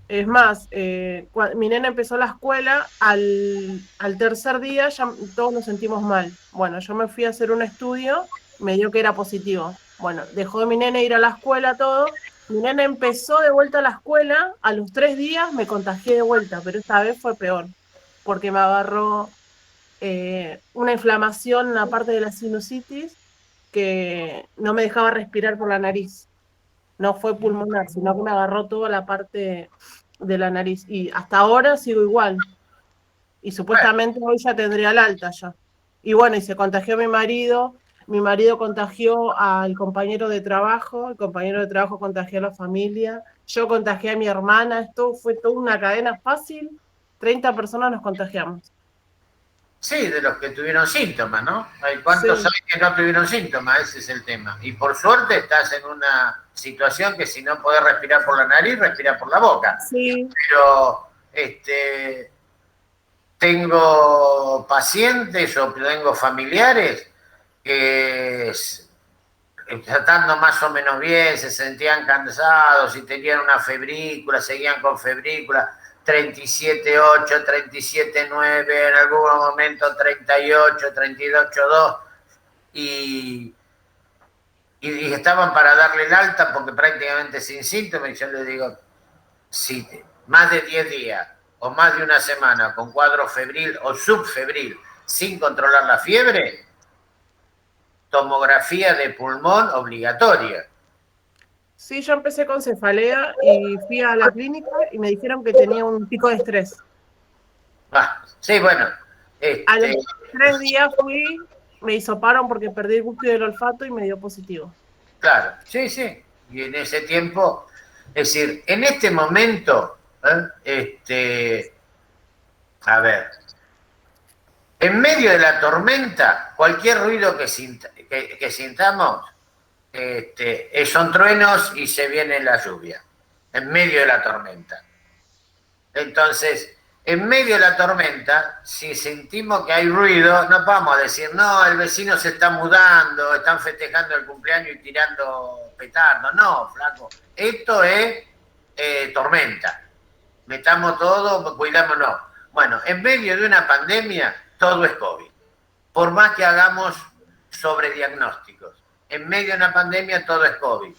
Es más, mi nena empezó la escuela, al tercer día ya todos nos sentimos mal. Bueno, yo me fui a hacer un estudio, me dio que era positivo. Bueno, dejó mi nena ir a la escuela, todo. Mi nena empezó de vuelta a la escuela, a los 3 días me contagié de vuelta, pero esta vez fue peor, porque me agarró una inflamación en la parte de la sinusitis que no me dejaba respirar por la nariz. No fue pulmonar, sino que me agarró toda la parte de la nariz. Y hasta ahora sigo igual. Y supuestamente hoy ya tendría el alta ya. Y bueno, y se contagió mi marido contagió al compañero de trabajo, el compañero de trabajo contagió a la familia, yo contagié a mi hermana, esto fue toda una cadena fácil, 30 personas nos contagiamos. Sí, de los que tuvieron síntomas, ¿no? ¿Cuántos Sí. saben que no tuvieron síntomas? Ese es el tema. Y por suerte estás en una situación que si no podés respirar por la nariz, respira por la boca. Sí. Pero tengo pacientes o tengo familiares que tratando más o menos bien, se sentían cansados y tenían una febrícula, seguían con febrícula, 37.8, 37.9, en algún momento 38, 38.2, y estaban para darle el alta porque prácticamente sin síntomas. Y yo les digo, si más de 10 días o más de una semana con cuadro febril o subfebril sin controlar la fiebre, tomografía de pulmón obligatoria. Sí, yo empecé con cefalea y fui a la clínica y me dijeron que tenía un pico de estrés. Sí, bueno. A los 3 días fui, me hisoparon porque perdí el gusto y el olfato y me dio positivo. Claro, sí, sí. Y en ese tiempo, es decir, en este momento, a ver, en medio de la tormenta, cualquier ruido que sintamos, son truenos y se viene la lluvia, en medio de la tormenta. Entonces, en medio de la tormenta, si sentimos que hay ruido, no vamos a decir, no, el vecino se está mudando, están festejando el cumpleaños y tirando petardos. No, flaco, esto es tormenta. Metamos todo, cuidámonos. Bueno, en medio de una pandemia, todo es COVID. Por más que hagamos sobrediagnósticos, en medio de una pandemia todo es COVID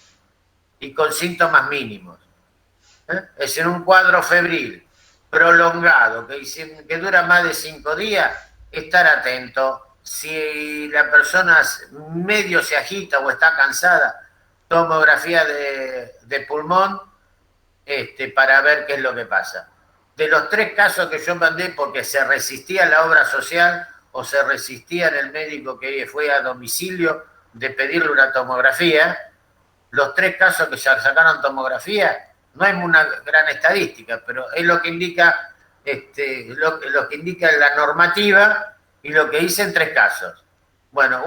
y con síntomas mínimos. Es decir, un cuadro febril prolongado que dura más de 5 días, estar atento. Si la persona medio se agita o está cansada, tomografía de pulmón para ver qué es lo que pasa. De los 3 casos que yo mandé porque se resistía la obra social o se resistía en el médico que fue a domicilio de pedirle una tomografía, los 3 casos que se sacaron tomografía, no hay una gran estadística, pero es lo que indica, lo que indica la normativa y lo que hice en 3 casos. Bueno,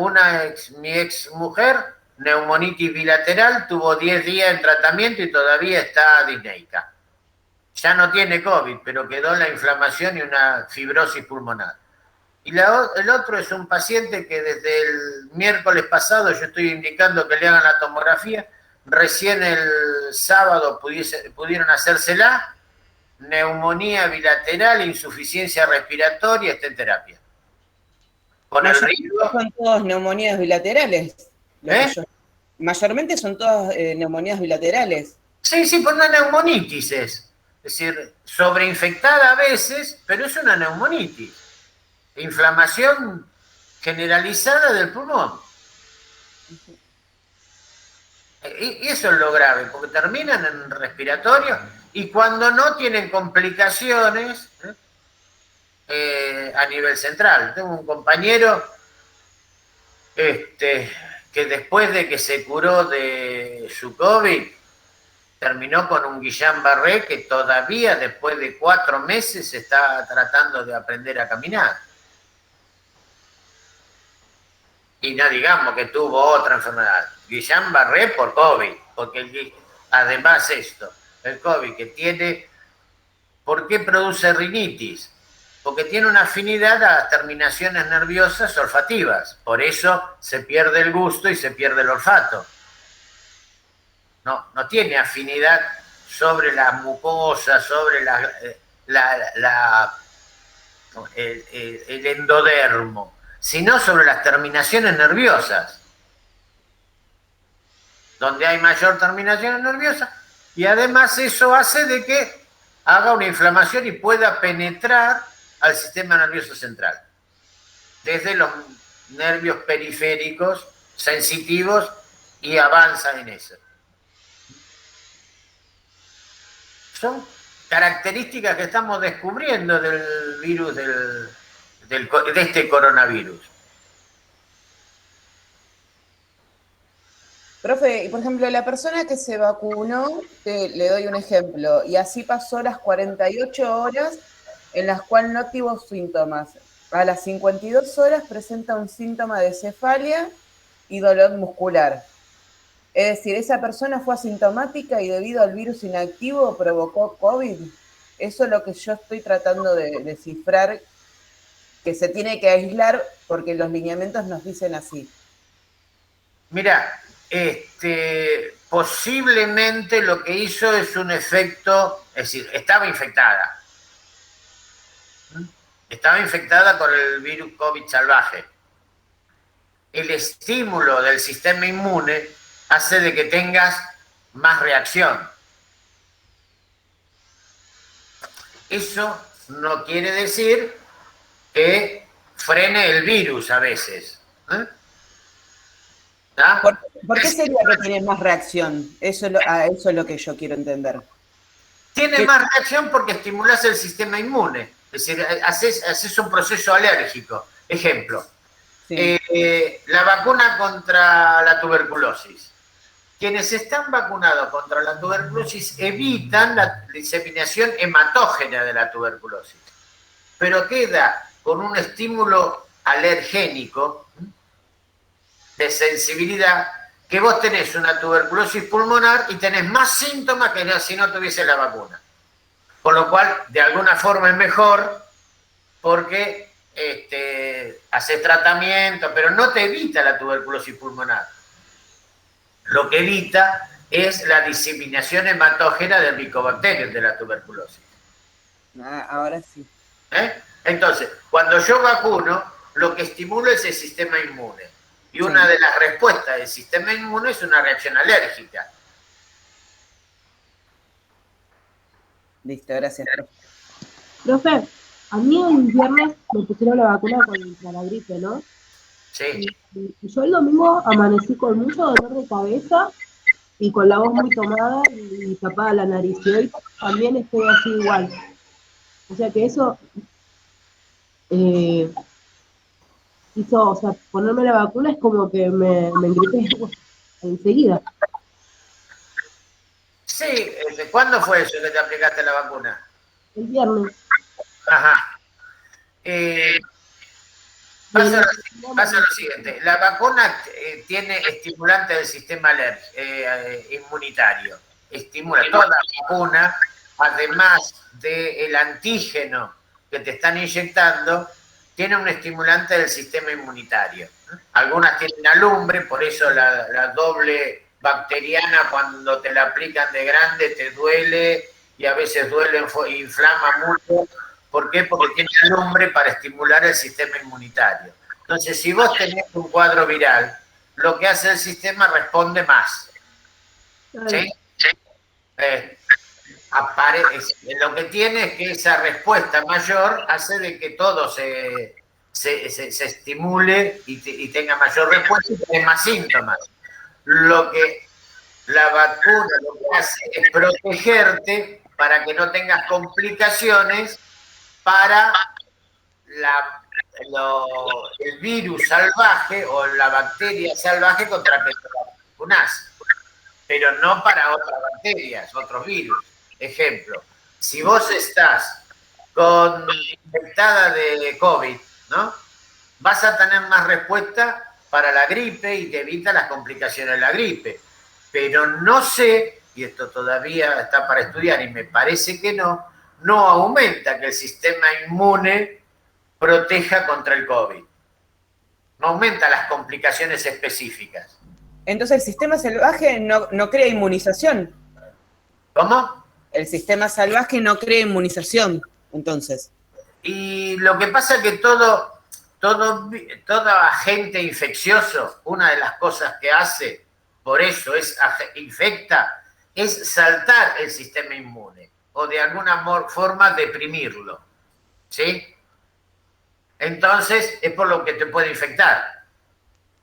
mi ex mujer, neumonitis bilateral, tuvo 10 días en tratamiento y todavía está disneica. Ya no tiene COVID, pero quedó la inflamación y una fibrosis pulmonar. Y el otro es un paciente que desde el miércoles pasado yo estoy indicando que le hagan la tomografía. Recién el sábado pudieron hacérsela, neumonía bilateral, insuficiencia respiratoria, está en terapia. Con el riesgo... Son todas neumonías bilaterales. Mayormente son todas neumonías bilaterales. Sí, pues una neumonitis es. Es decir, sobreinfectada a veces, pero es una neumonitis. Inflamación generalizada del pulmón. Y eso es lo grave, porque terminan en respiratorio y cuando no tienen complicaciones a nivel central. Tengo un compañero que después de que se curó de su COVID, terminó con un Guillain-Barré que todavía después de 4 meses está tratando de aprender a caminar. Y no digamos que tuvo otra enfermedad. Guillain-Barré por COVID, porque además el COVID que tiene, ¿por qué produce rinitis? Porque tiene una afinidad a las terminaciones nerviosas olfativas, por eso se pierde el gusto y se pierde el olfato. No tiene afinidad sobre las mucosas, sobre el endodermo, sino sobre las terminaciones nerviosas, donde hay mayor terminación nerviosa, y además eso hace de que haga una inflamación y pueda penetrar al sistema nervioso central, desde los nervios periféricos sensitivos y avanza en eso. Son características que estamos descubriendo del virus, de este coronavirus. Profe, y por ejemplo, la persona que se vacunó, le doy un ejemplo, y así pasó las 48 horas en las cuales no tuvo síntomas. A las 52 horas presenta un síntoma de cefalia y dolor muscular. Es decir, esa persona fue asintomática y debido al virus inactivo provocó COVID. Eso es lo que yo estoy tratando de descifrar, que se tiene que aislar porque los lineamientos nos dicen así. Mira, posiblemente lo que hizo es un efecto, es decir, estaba infectada. Estaba infectada con el virus COVID salvaje. El estímulo del sistema inmune hace de que tengas más reacción. Eso no quiere decir que frene el virus a veces. ¿Por qué sería que tienes más reacción? Eso es lo que yo quiero entender. Tiene más reacción porque estimulas el sistema inmune. Es decir, haces un proceso alérgico. Ejemplo, sí. La vacuna contra la tuberculosis. Quienes están vacunados contra la tuberculosis evitan la diseminación hematógena de la tuberculosis, pero queda con un estímulo alergénico de sensibilidad que vos tenés una tuberculosis pulmonar y tenés más síntomas que si no tuviese la vacuna. Con lo cual, de alguna forma es mejor porque haces tratamiento, pero no te evita la tuberculosis pulmonar. Lo que evita es la diseminación hematógena del micobacterium de la tuberculosis. Ahora sí. Entonces, cuando yo vacuno, lo que estimulo es el sistema inmune. Y una de las respuestas del sistema inmune es una reacción alérgica. Listo, gracias. Profe, a mí el viernes me pusieron la vacuna contra la gripe, ¿no? Sí. Y yo el domingo amanecí con mucho dolor de cabeza y con la voz muy tomada y tapada la nariz. Y hoy también estoy así igual. O sea que eso eh, hizo, o sea, ponerme la vacuna es como que me engripé enseguida. Sí, ¿cuándo fue eso que te aplicaste la vacuna? El viernes. Ajá. Pasa lo siguiente, la vacuna tiene estimulante del sistema inmunitario. Estimula toda la vacuna, además del antígeno que te están inyectando, tiene un estimulante del sistema inmunitario. Algunas tienen alumbre, por eso la doble bacteriana cuando te la aplican de grande te duele y a veces duele, inflama mucho. ¿Por qué? Porque tiene alumbre para estimular el sistema inmunitario. Entonces, si vos tenés un cuadro viral, lo que hace el sistema responde más. ¿Sí? Lo que tiene es que esa respuesta mayor hace de que todo se estimule y tenga mayor respuesta y tenga más síntomas. Lo que la vacuna lo que hace es protegerte para que no tengas complicaciones para el virus salvaje o la bacteria salvaje contra la que te vacunás, pero no para otras bacterias, otros virus. Ejemplo, si vos estás infectada de COVID, ¿no? Vas a tener más respuesta para la gripe y te evita las complicaciones de la gripe. Pero no sé, y esto todavía está para estudiar y me parece que no aumenta que el sistema inmune proteja contra el COVID. No aumenta las complicaciones específicas. Entonces el sistema salvaje no crea inmunización. ¿Cómo? El sistema salvaje no crea inmunización, entonces. Y lo que pasa es que todo agente infeccioso, una de las cosas que hace, por eso infecta, es saltar el sistema inmune o de alguna forma deprimirlo. ¿Sí? Entonces es por lo que te puede infectar.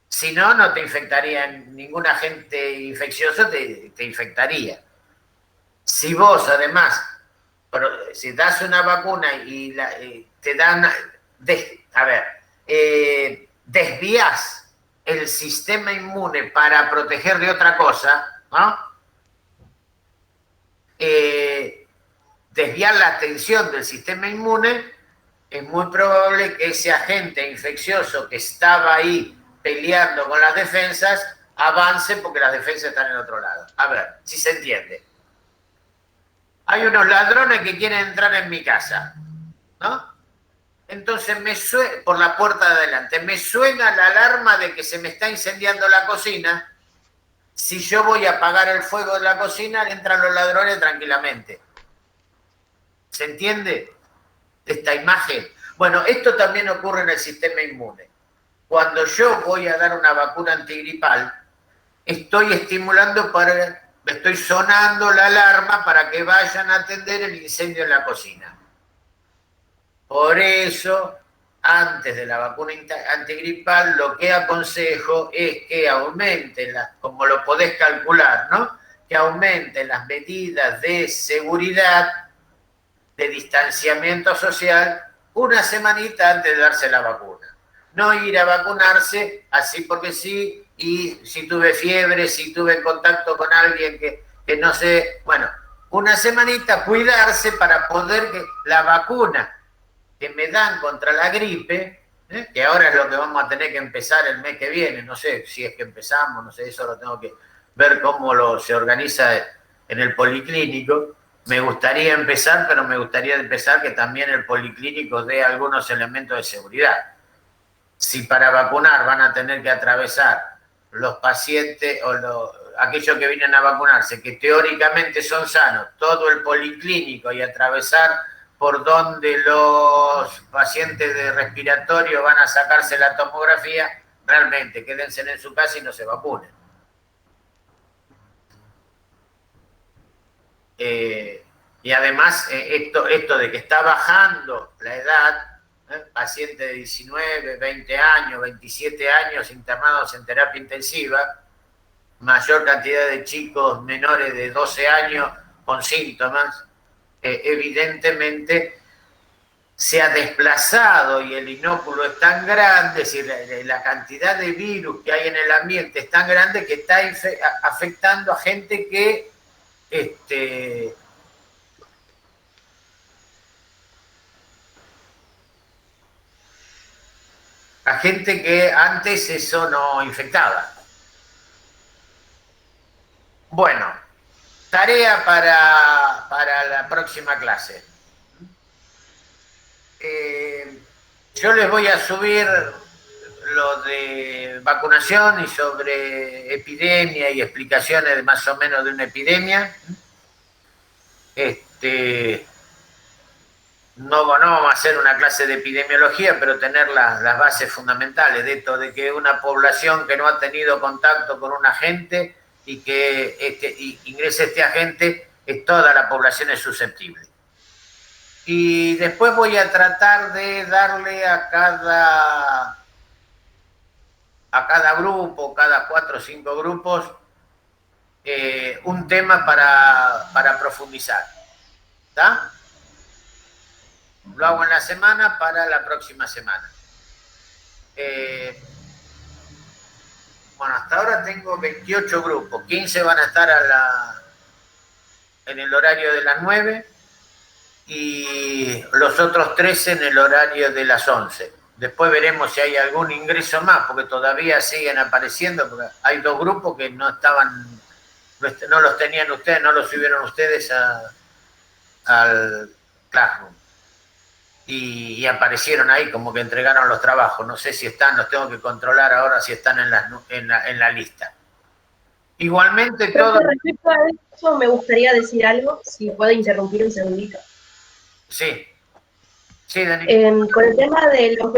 Si no, no te infectaría, ningún agente infeccioso te infectaría. Si vos además, si das una vacuna y te dan, desvías el sistema inmune para proteger de otra cosa, ¿no? Desviar la atención del sistema inmune, es muy probable que ese agente infeccioso que estaba ahí peleando con las defensas avance porque las defensas están en otro lado. A ver, si se entiende. Hay unos ladrones que quieren entrar en mi casa, ¿no? Entonces por la puerta de adelante, me suena la alarma de que se me está incendiando la cocina. Si yo voy a apagar el fuego de la cocina, entran los ladrones tranquilamente. ¿Se entiende esta imagen? Bueno, esto también ocurre en el sistema inmune. Cuando yo voy a dar una vacuna antigripal, estoy estoy sonando la alarma para que vayan a atender el incendio en la cocina. Por eso, antes de la vacuna antigripal, lo que aconsejo es que aumenten, como lo podés calcular, ¿no? Que aumenten las medidas de seguridad, de distanciamiento social, una semanita antes de darse la vacuna. No ir a vacunarse así porque sí, y si tuve fiebre, si tuve contacto con alguien que no sé, bueno, una semanita cuidarse para poder que la vacuna que me dan contra la gripe, que ahora es lo que vamos a tener que empezar el mes que viene, no sé si es que empezamos, no sé, eso lo tengo que ver cómo se organiza en el policlínico. Me gustaría empezar, pero me gustaría empezar que también el policlínico dé algunos elementos de seguridad. Si para vacunar van a tener que atravesar los pacientes o aquellos que vienen a vacunarse, que teóricamente son sanos, todo el policlínico y atravesar por donde los pacientes de respiratorio van a sacarse la tomografía, realmente quédense en su casa y no se vacunen. Y además, esto de que está bajando la edad, pacientes de 19, 20 años, 27 años internados en terapia intensiva, mayor cantidad de chicos menores de 12 años con síntomas, evidentemente se ha desplazado y el inóculo es tan grande, es decir, la cantidad de virus que hay en el ambiente es tan grande que está afectando a gente que antes eso no infectaba. Bueno, tarea para la próxima clase. Yo les voy a subir lo de vacunación y sobre epidemia y explicaciones de más o menos de una epidemia. No vamos a hacer una clase de epidemiología, pero tener las bases fundamentales de esto, de que una población que no ha tenido contacto con un agente y que ingrese este agente, toda la población es susceptible. Y después voy a tratar de darle a cada grupo, cada 4 o 5 grupos, un tema para profundizar. ¿Está? Lo hago en la semana para la próxima semana. Bueno, hasta ahora tengo 28 grupos. 15 van a estar en el horario de las 9 y los otros 13 en el horario de las 11. Después veremos si hay algún ingreso más, porque todavía siguen apareciendo, porque hay 2 grupos que no los tenían ustedes, no los subieron ustedes al Classroom. Y aparecieron ahí como que entregaron los trabajos. No sé si están, los tengo que controlar ahora si están en la lista. Igualmente todo... Respecto a eso me gustaría decir algo, si puedo interrumpir un segundito. Sí. Sí, Dani. Con el tema de los